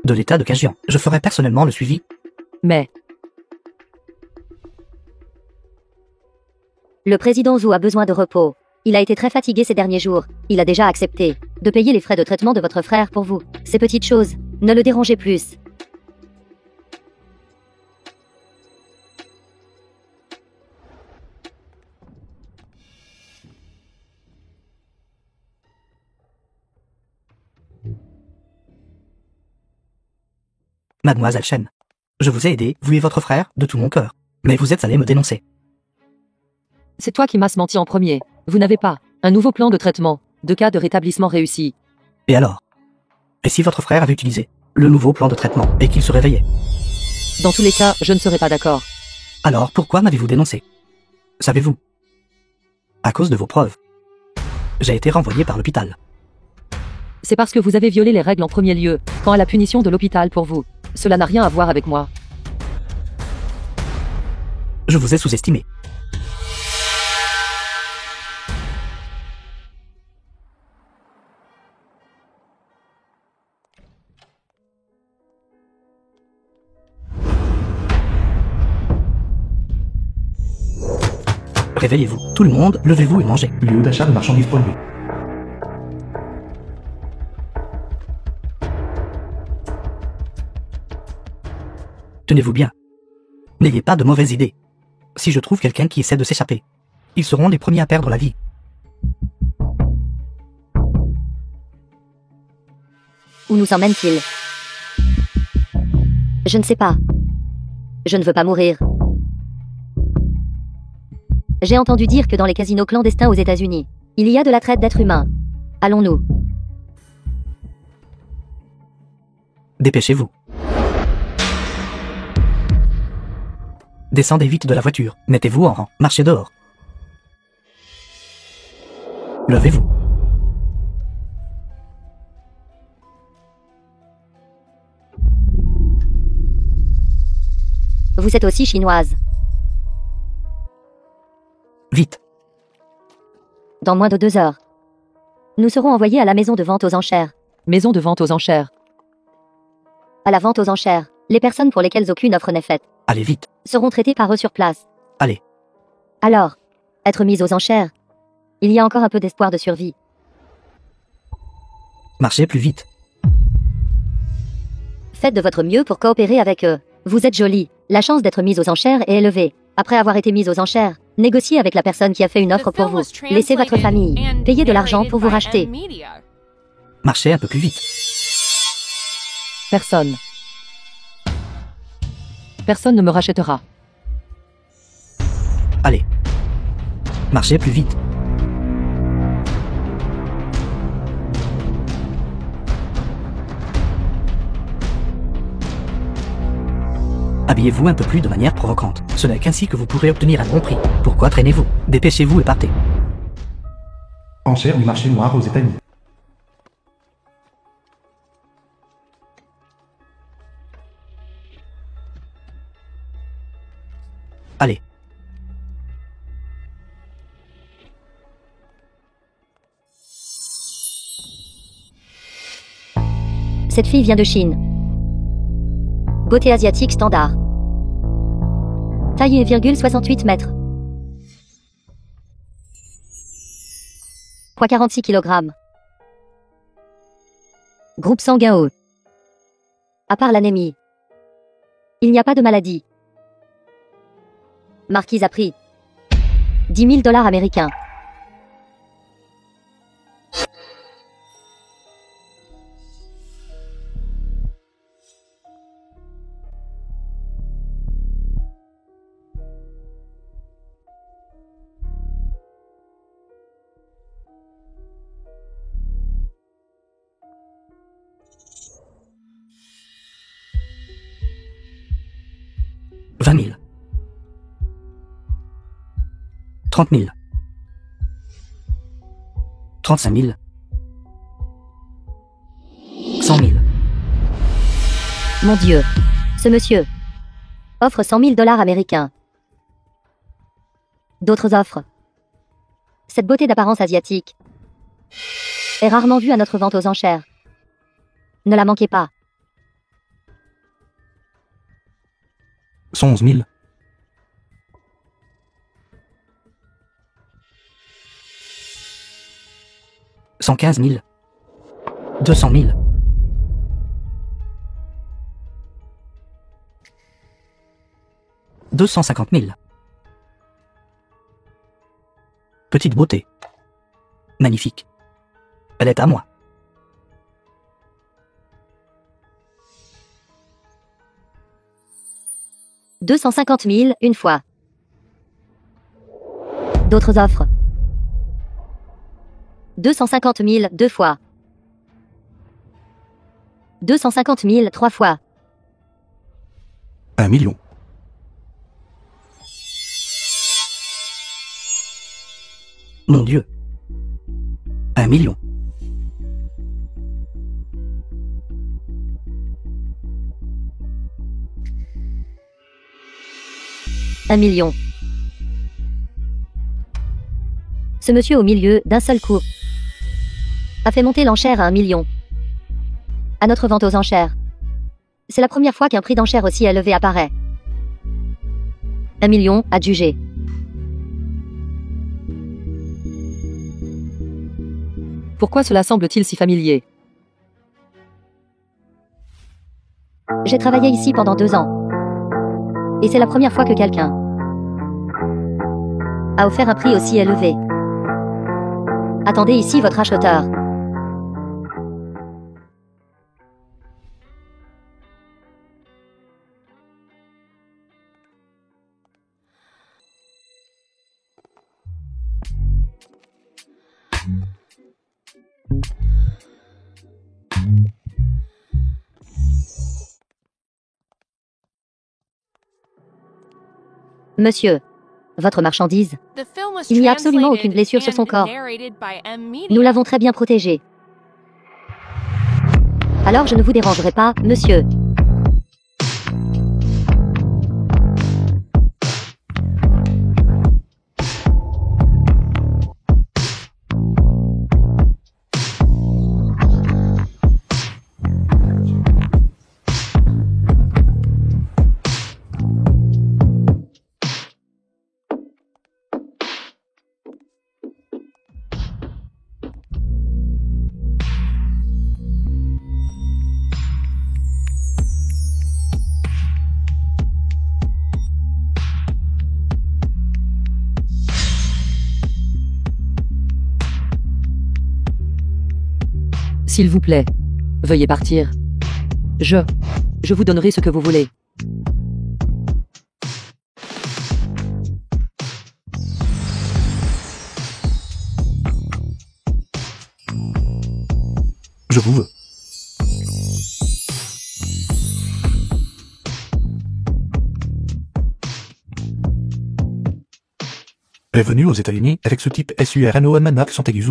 de l'état de Kajian, je ferai personnellement le suivi. Mais, Le président Zhou a besoin de repos. Il a été très fatigué ces derniers jours. Il a déjà accepté de payer les frais de traitement de votre frère pour vous. Ces petites choses, ne le dérangez plus. Mademoiselle Chen. Je vous ai aidé, vous et votre frère, de tout mon cœur. Mais vous êtes allé me dénoncer. C'est toi qui m'as menti en premier. Vous n'avez pas un nouveau plan de traitement, de cas de rétablissement réussi. Et alors? Et si votre frère avait utilisé le nouveau plan de traitement et qu'il se réveillait? Dans tous les cas, je ne serai pas d'accord. Alors pourquoi m'avez-vous dénoncé? Savez-vous? À cause de vos preuves. J'ai été renvoyé par l'hôpital. C'est parce que vous avez violé les règles en premier lieu, quant à la punition de l'hôpital pour vous. Cela n'a rien à voir avec moi. Je vous ai sous-estimé. Réveillez-vous. Tout le monde, levez-vous et mangez. Lieu d'achat de marchandises polluées. Tenez-vous bien. N'ayez pas de mauvaises idées. Si je trouve quelqu'un qui essaie de s'échapper, ils seront les premiers à perdre la vie. Où nous emmène-t-il? Je ne sais pas. Je ne veux pas mourir. J'ai entendu dire que dans les casinos clandestins aux États-Unis, il y a de la traite d'êtres humains. Allons-nous? Dépêchez-vous. Descendez vite de la voiture. Mettez-vous en rang. Marchez dehors. Levez-vous. Vous êtes aussi chinoise. Vite. Dans moins de 2 heures. Nous serons envoyés à la maison de vente aux enchères. Maison de vente aux enchères. À la vente aux enchères, les personnes pour lesquelles aucune offre n'est faite Allez vite. seront traitées par eux sur place. Allez. Alors, être mises aux enchères, il y a encore un peu d'espoir de survie. Marchez plus vite. Faites de votre mieux pour coopérer avec eux. Vous êtes jolie. La chance d'être mise aux enchères est élevée. Après avoir été mise aux enchères, négociez avec la personne qui a fait une offre The pour film vous. was Laissez votre translated famille. and Payez de l'argent narrated pour vous by racheter. M-Media. Marchez un peu plus vite. Personne. Personne ne me rachètera. Allez. Marchez plus vite. Habillez-vous un peu plus de manière provocante. Ce n'est qu'ainsi que vous pourrez obtenir un bon prix. Pourquoi traînez-vous? Dépêchez-vous et partez. Enchères du marché noir aux États-Unis. Allez. Cette fille vient de Chine. Beauté asiatique standard. Taille 1,68 mètres. Poids 46 kg. Groupe sanguin O. À part l'anémie, il n'y a pas de maladie. Marquise a pris 10 000 $ américains. « 20 000. 30 000. 35 000. 100 000. Mon Dieu. Ce monsieur offre 100 000 $ américains. D'autres offres. Cette beauté d'apparence asiatique est rarement vue à notre vente aux enchères. Ne la manquez pas. 111 000. 115 000. 200 000. 250 000. Petite beauté. Magnifique. Elle est à moi. 250 000, une fois. D'autres offres. 250 000, deux fois. 250 000, trois fois. 1 million. Mon Dieu. 1 million. 1 million. Ce monsieur au milieu, d'un seul coup, a fait monter l'enchère à 1 million. À notre vente aux enchères. C'est la première fois qu'un prix d'enchère aussi élevé apparaît. 1 million, adjugé. Pourquoi cela semble-t-il si familier? J'ai travaillé ici pendant 2 ans. Et c'est la première fois que quelqu'un a offert un prix aussi élevé. Attendez ici votre acheteur. Monsieur, votre marchandise, The film was il n'y a absolument translated aucune blessure sur son and corps. narrated by M. Media. Nous l'avons très bien protégé. Alors je ne vous dérangerai pas, monsieur. S'il vous plaît, veuillez partir. Je vous donnerai ce que vous voulez. Je vous veux. Est venu aux États-Unis avec ce type SURNOM un accent aigu.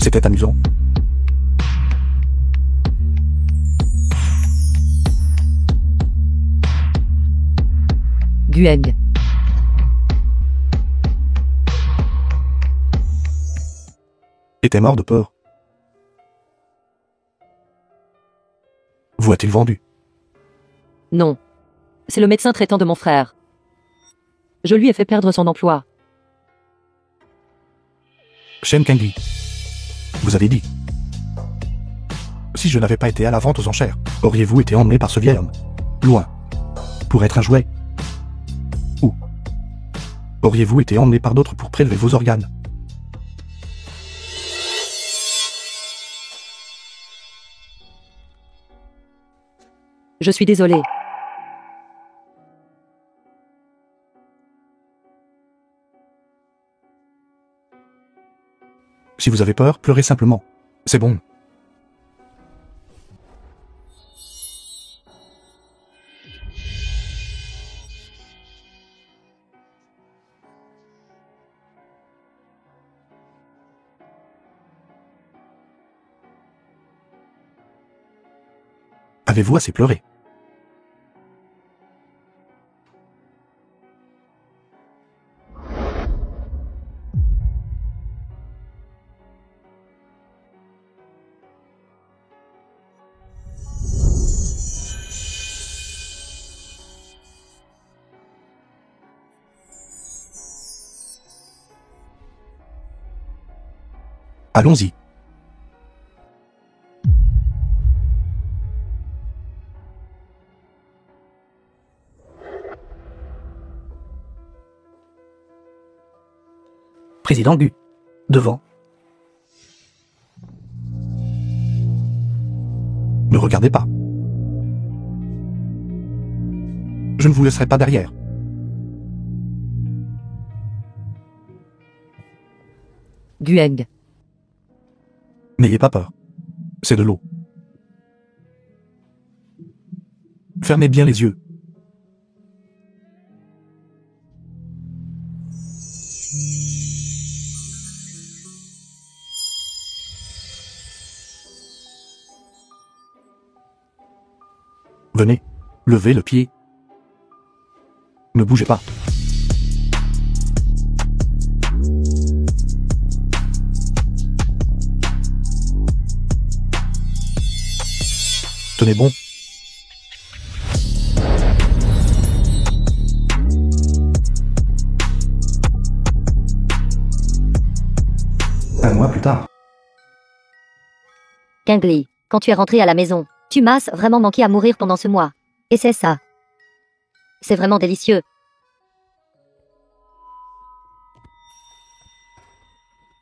C'était amusant. Gueng. Était mort de peur. Vous a-t-il vendu? Non. C'est le médecin traitant de mon frère. Je lui ai fait perdre son emploi. Shen Kangli. Vous avez dit. Si je n'avais pas été à la vente aux enchères, auriez-vous été emmené par ce vieil homme? Loin. Pour être un jouet? Ou auriez-vous été emmené par d'autres pour prélever vos organes? Je suis désolé. Si vous avez peur, pleurez simplement. C'est bon. Avez-vous assez pleuré? Allons-y. Président Gu. Devant. Ne regardez pas. Je ne vous laisserai pas derrière. Gueng. N'ayez pas peur. C'est de l'eau. Fermez bien les yeux. Venez, levez le pied. Ne bougez pas. Tenez bon. Un mois plus tard. Kingsley, quand tu es rentré à la maison, tu m'as vraiment manqué à mourir pendant ce mois. Et c'est ça. C'est vraiment délicieux.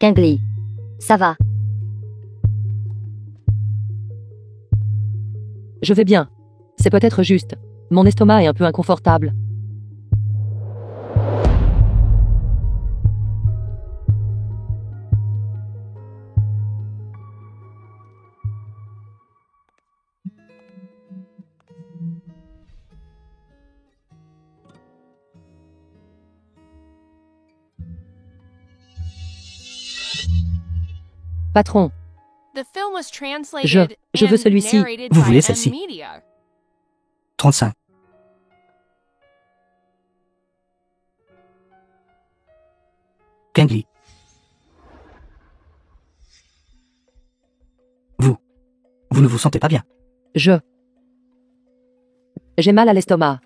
Kingsley, ça va. Je vais bien. C'est peut-être juste. Mon estomac est un peu inconfortable. Patron, The film was translated je veux and celui-ci. narrated Vous by voulez M celle-ci? Media. 35. Kingsley. Vous ne vous sentez pas bien. J'ai mal à l'estomac.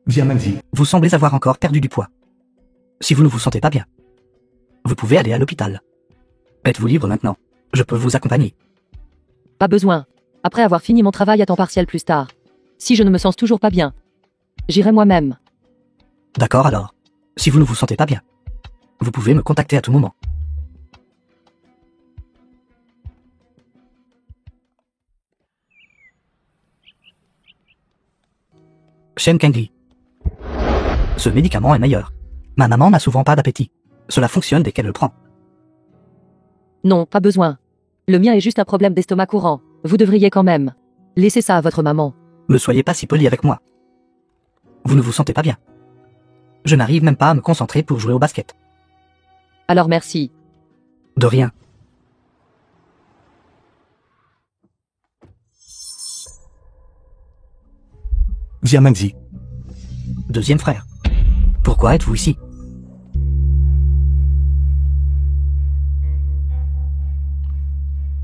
Viens Manzi. Vous semblez avoir encore perdu du poids. Si vous ne vous sentez pas bien, vous pouvez aller à l'hôpital. Êtes-vous libre maintenant? Je peux vous accompagner. Pas besoin. Après avoir fini mon travail à temps partiel plus tard. Si je ne me sens toujours pas bien, j'irai moi-même. D'accord alors. Si vous ne vous sentez pas bien, vous pouvez me contacter à tout moment. Shen Kingsley. Ce médicament est meilleur. Ma maman n'a souvent pas d'appétit. Cela fonctionne dès qu'elle le prend. Non, pas besoin. Le mien est juste un problème d'estomac courant. Vous devriez quand même laisser ça à votre maman. Ne soyez pas si poli avec moi. Vous ne vous sentez pas bien. Je n'arrive même pas à me concentrer pour jouer au basket. Alors merci. De rien. Viens Manzi. Deuxième frère. Pourquoi êtes-vous ici?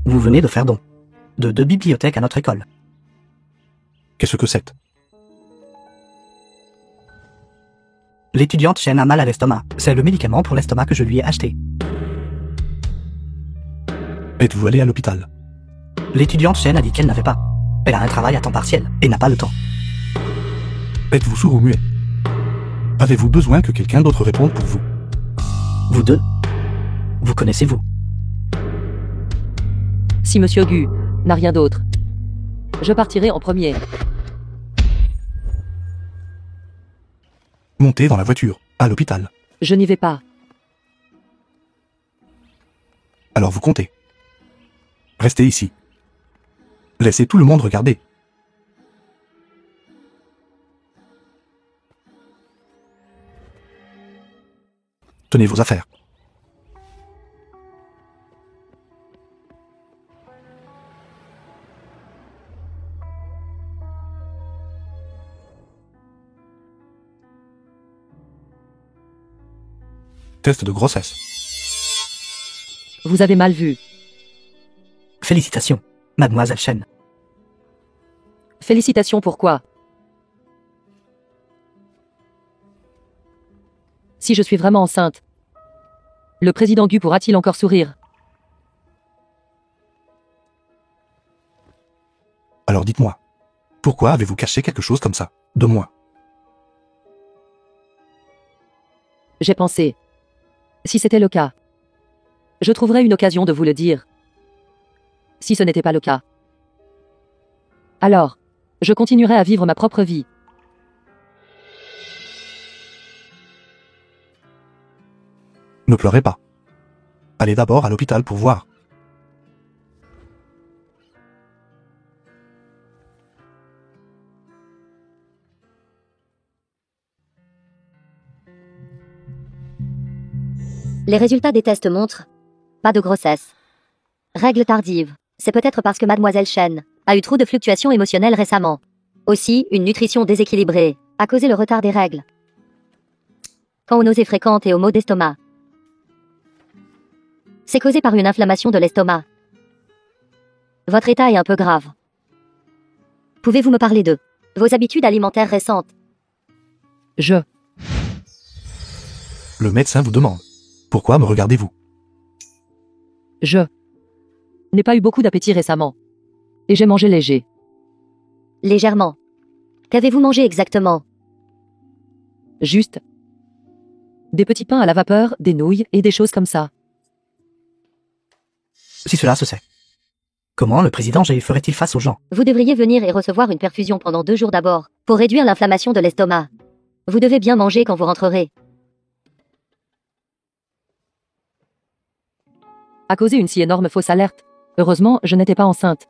Vous venez de faire don de 2 bibliothèques à notre école. Qu'est-ce que c'est? L'étudiante Chen a mal à l'estomac. C'est le médicament pour l'estomac que je lui ai acheté. Êtes-vous allé à l'hôpital? L'étudiante Chen a dit qu'elle n'avait pas. Elle a un travail à temps partiel et n'a pas le temps. Êtes-vous sourd ou muet? Avez-vous besoin que quelqu'un d'autre réponde pour vous? Vous deux? Vous connaissez-vous? Si Monsieur Gu n'a rien d'autre, je partirai en premier. Montez dans la voiture, à l'hôpital. Je n'y vais pas. Alors vous comptez. Restez ici. Laissez tout le monde regarder. Tenez vos affaires. Test de grossesse. Vous avez mal vu. Félicitations, mademoiselle Chen. Félicitations pourquoi? Si je suis vraiment enceinte, le président Gu pourra-t-il encore sourire? Alors dites-moi, pourquoi avez-vous caché quelque chose comme ça, de moi? J'ai pensé. Si c'était le cas, je trouverais une occasion de vous le dire. Si ce n'était pas le cas, alors, je continuerai à vivre ma propre vie. Ne pleurez pas. Allez d'abord à l'hôpital pour voir. Les résultats des tests montrent pas de grossesse. Règles tardives. C'est peut-être parce que mademoiselle Chen a eu trop de fluctuations émotionnelles récemment. Aussi, une nutrition déséquilibrée a causé le retard des règles. Quant aux nausées fréquentes et aux maux d'estomac, c'est causé par une inflammation de l'estomac. Votre état est un peu grave. Pouvez-vous me parler de vos habitudes alimentaires récentes? Je. Le médecin vous demande. Pourquoi me regardez-vous? Je n'ai pas eu beaucoup d'appétit récemment. Et j'ai mangé léger. Légèrement. Qu'avez-vous mangé exactement? Juste. Des petits pains à la vapeur, des nouilles et des choses comme ça. Si cela se sait. Comment le président G ferait-il face aux gens? Vous devriez venir et recevoir une perfusion pendant 2 jours d'abord, pour réduire l'inflammation de l'estomac. Vous devez bien manger quand vous rentrerez. A causé une si énorme fausse alerte. Heureusement, je n'étais pas enceinte.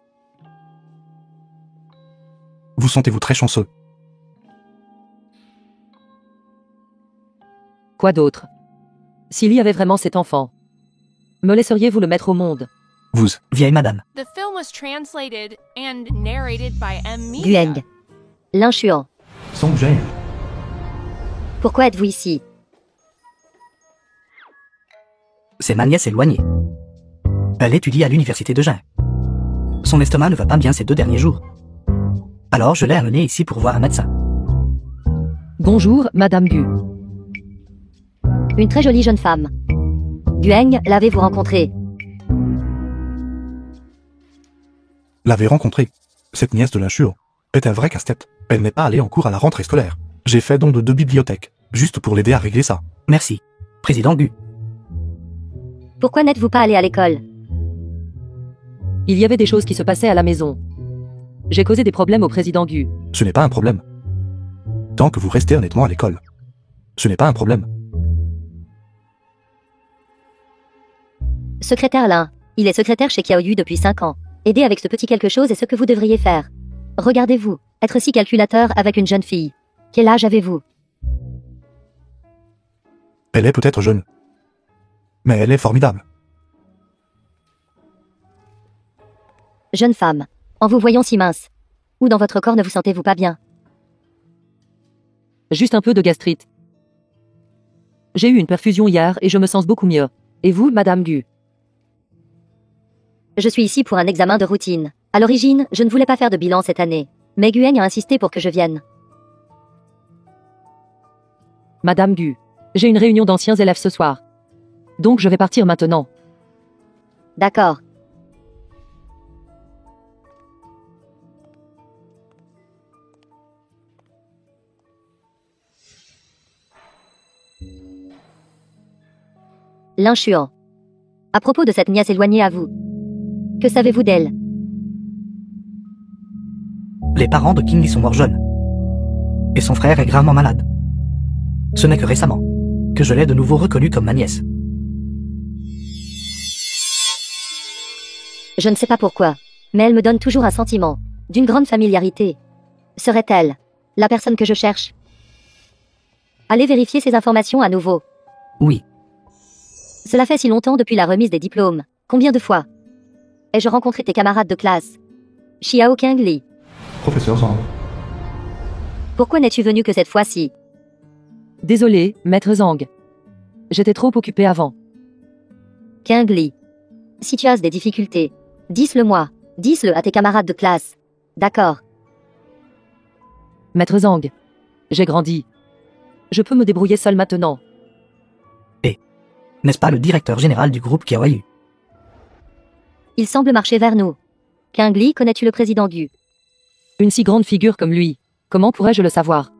Vous sentez-vous très chanceux? Quoi d'autre? S'il y avait vraiment cet enfant, me laisseriez-vous le mettre au monde? Vous. Vieille madame. The film was translated and narrated by M. Media. Gueng. L'inchuan. Song Jane. Pourquoi êtes-vous ici? C'est ma nièce éloignée. Elle étudie à l'université de Jeun. Son estomac ne va pas bien ces 2 derniers jours. Alors je l'ai amenée ici pour voir un médecin. Bonjour, Madame Gu. Une très jolie jeune femme. Gueng, l'avez-vous rencontrée? L'avez rencontrée. Cette nièce de la Chuo est un vrai casse-tête. Elle n'est pas allée en cours à la rentrée scolaire. J'ai fait don de 2 bibliothèques, juste pour l'aider à régler ça. Merci. Président Gu. Pourquoi n'êtes-vous pas allé à l'école? Il y avait des choses qui se passaient à la maison. J'ai causé des problèmes au président Gu. Ce n'est pas un problème. Tant que vous restez honnêtement à l'école. Ce n'est pas un problème. Secrétaire Lin. Il est secrétaire chez Qiaoyu depuis 5 ans. Aider avec ce petit quelque chose est ce que vous devriez faire. Regardez-vous, être si calculateur avec une jeune fille. Quel âge avez-vous? Elle est peut-être jeune. Mais elle est formidable. Jeune femme. En vous voyant si mince. Où dans votre corps ne vous sentez-vous pas bien? Juste un peu de gastrite. J'ai eu une perfusion hier et je me sens beaucoup mieux. Et vous, Madame Gu? Je suis ici pour un examen de routine. À l'origine, je ne voulais pas faire de bilan cette année. Mais Gueng a insisté pour que je vienne. Madame Gu. J'ai une réunion d'anciens élèves ce soir. Donc je vais partir maintenant. D'accord. L'inchuan. À propos de cette nièce éloignée à vous. Que savez-vous d'elle? Les parents de King Lee sont morts jeunes. Et son frère est gravement malade. Ce n'est que récemment que je l'ai de nouveau reconnue comme ma nièce. Je ne sais pas pourquoi, mais elle me donne toujours un sentiment d'une grande familiarité. Serait-elle la personne que je cherche? Allez vérifier ces informations à nouveau. Oui. Cela fait si longtemps depuis la remise des diplômes. Combien de fois ai-je rencontré tes camarades de classe? Xiao Kang Li. Professeur Zhang. Pourquoi n'es-tu venu que cette fois-ci? Désolé, Maître Zhang. J'étais trop occupé avant. Kang Li. Si tu as des difficultés, dis-le moi. Dis-le à tes camarades de classe. D'accord. Maître Zhang. J'ai grandi. Je peux me débrouiller seul maintenant. N'est-ce pas le directeur général du groupe Qiaoyu? Il semble marcher vers nous. Kang Li, connais-tu le président Gu? Une si grande figure comme lui. Comment pourrais-je le savoir?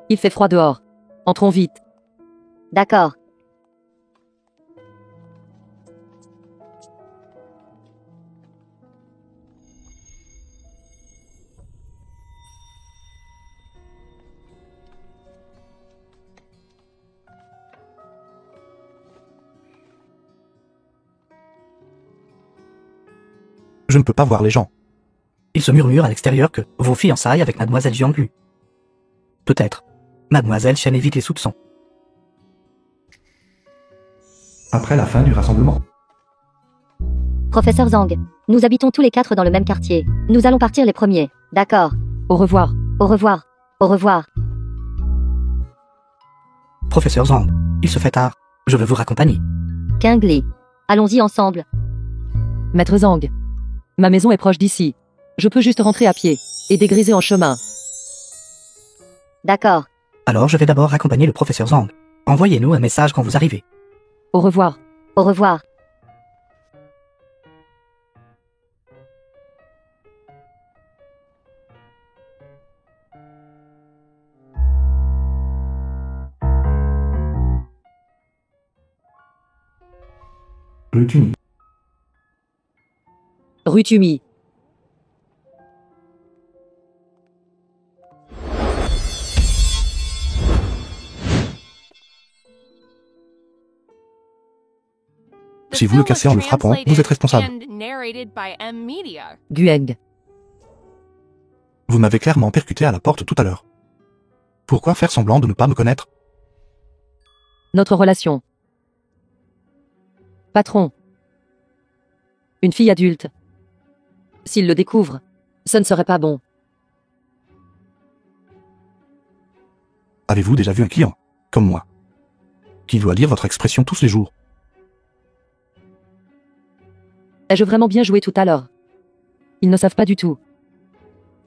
Il fait froid dehors. Entrons vite. D'accord. Je ne peux pas voir les gens. Il se murmure à l'extérieur que vos fiançailles avec mademoiselle Jianglu. Peut-être. Mademoiselle Chen évite les soupçons. Après la fin du rassemblement. Professeur Zhang, nous habitons tous les 4 dans le même quartier. Nous allons partir les premiers. D'accord. Au revoir. Au revoir. Au revoir. Professeur Zhang, il se fait tard. Je veux vous raccompagner. Kingli. Allons-y ensemble. Maître Zhang. Ma maison est proche d'ici. Je peux juste rentrer à pied et dégriser en chemin. D'accord. Alors je vais d'abord raccompagner le professeur Zhang. Envoyez-nous un message quand vous arrivez. Au revoir. Au revoir. Le Tuni. Rue Tumi. Si vous le cassez en le frappant, vous êtes responsable. Gueng. Vous m'avez clairement percuté à la porte tout à l'heure. Pourquoi faire semblant de ne pas me connaître? Notre relation. Patron. Une fille adulte. S'il le découvre, ce ne serait pas bon. Avez-vous déjà vu un client, comme moi, qui doit lire votre expression tous les jours? Ai-je vraiment bien joué tout à l'heure? Ils ne savent pas du tout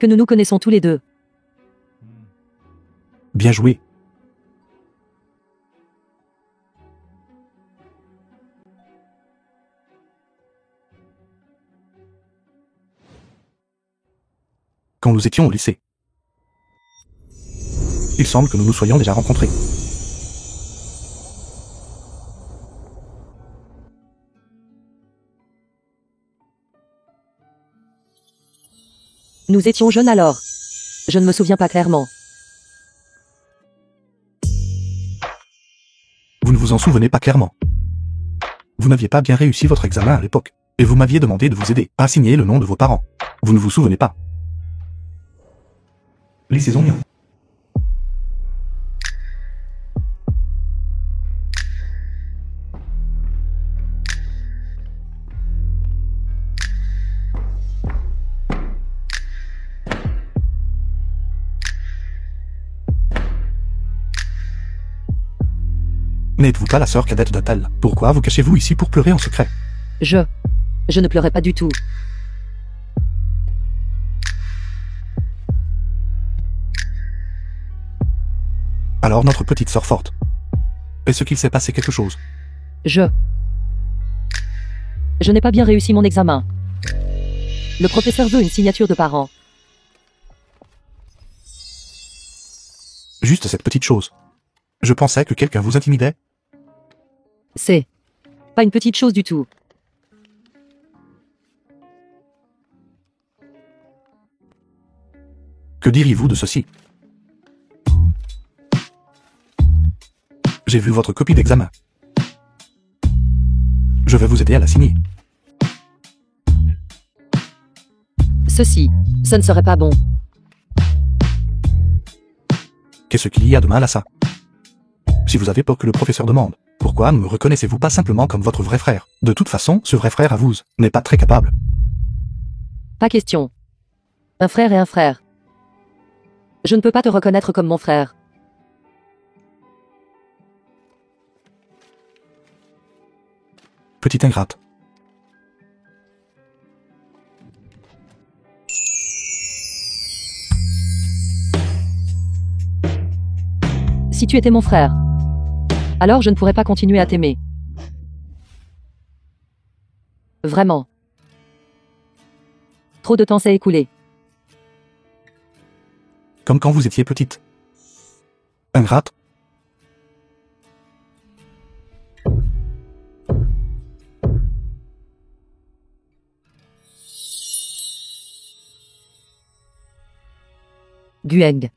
que nous nous connaissons tous les deux. Bien joué. Quand nous étions au lycée. Il semble que nous nous soyons déjà rencontrés. Nous étions jeunes alors. Je ne me souviens pas clairement. Vous ne vous en souvenez pas clairement. Vous n'aviez pas bien réussi votre examen à l'époque, et vous m'aviez demandé de vous aider à signer le nom de vos parents. Vous ne vous souvenez pas. Les saisons bien. N'êtes-vous pas la sœur cadette d'Atal? Pourquoi vous cachez-vous ici pour pleurer en secret? Je ne pleurais pas du tout. Alors notre petite sœur forte. Est-ce qu'il s'est passé quelque chose? Je n'ai pas bien réussi mon examen. Le professeur veut une signature de parents. Juste cette petite chose. Je pensais que quelqu'un vous intimidait. C'est pas une petite chose du tout. Que diriez-vous de ceci? J'ai vu votre copie d'examen. Je vais vous aider à la signer. Ceci, ce ne serait pas bon. Qu'est-ce qu'il y a de mal à ça? Si vous avez peur que le professeur demande, pourquoi ne me reconnaissez-vous pas simplement comme votre vrai frère? De toute façon, ce vrai frère à vous n'est pas très capable. Pas question. Un frère est un frère. Je ne peux pas te reconnaître comme mon frère. Petite ingrate. Si tu étais mon frère, alors je ne pourrais pas continuer à t'aimer. Vraiment. Trop de temps s'est écoulé. Comme quand vous étiez petite. Ingrate. Gueng.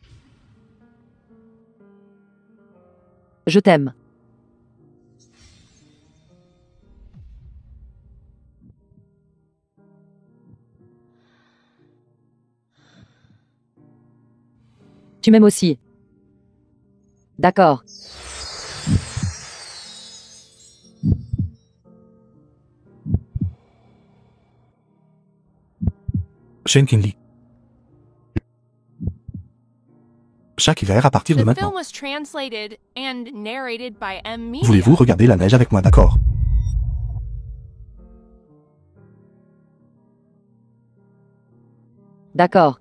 Je t'aime. Tu m'aimes aussi. D'accord. Shane Kinley. Chaque hiver à partir de The maintenant. film was translated and narrated by M. Media. Voulez-vous regarder la neige avec moi, d'accord? D'accord.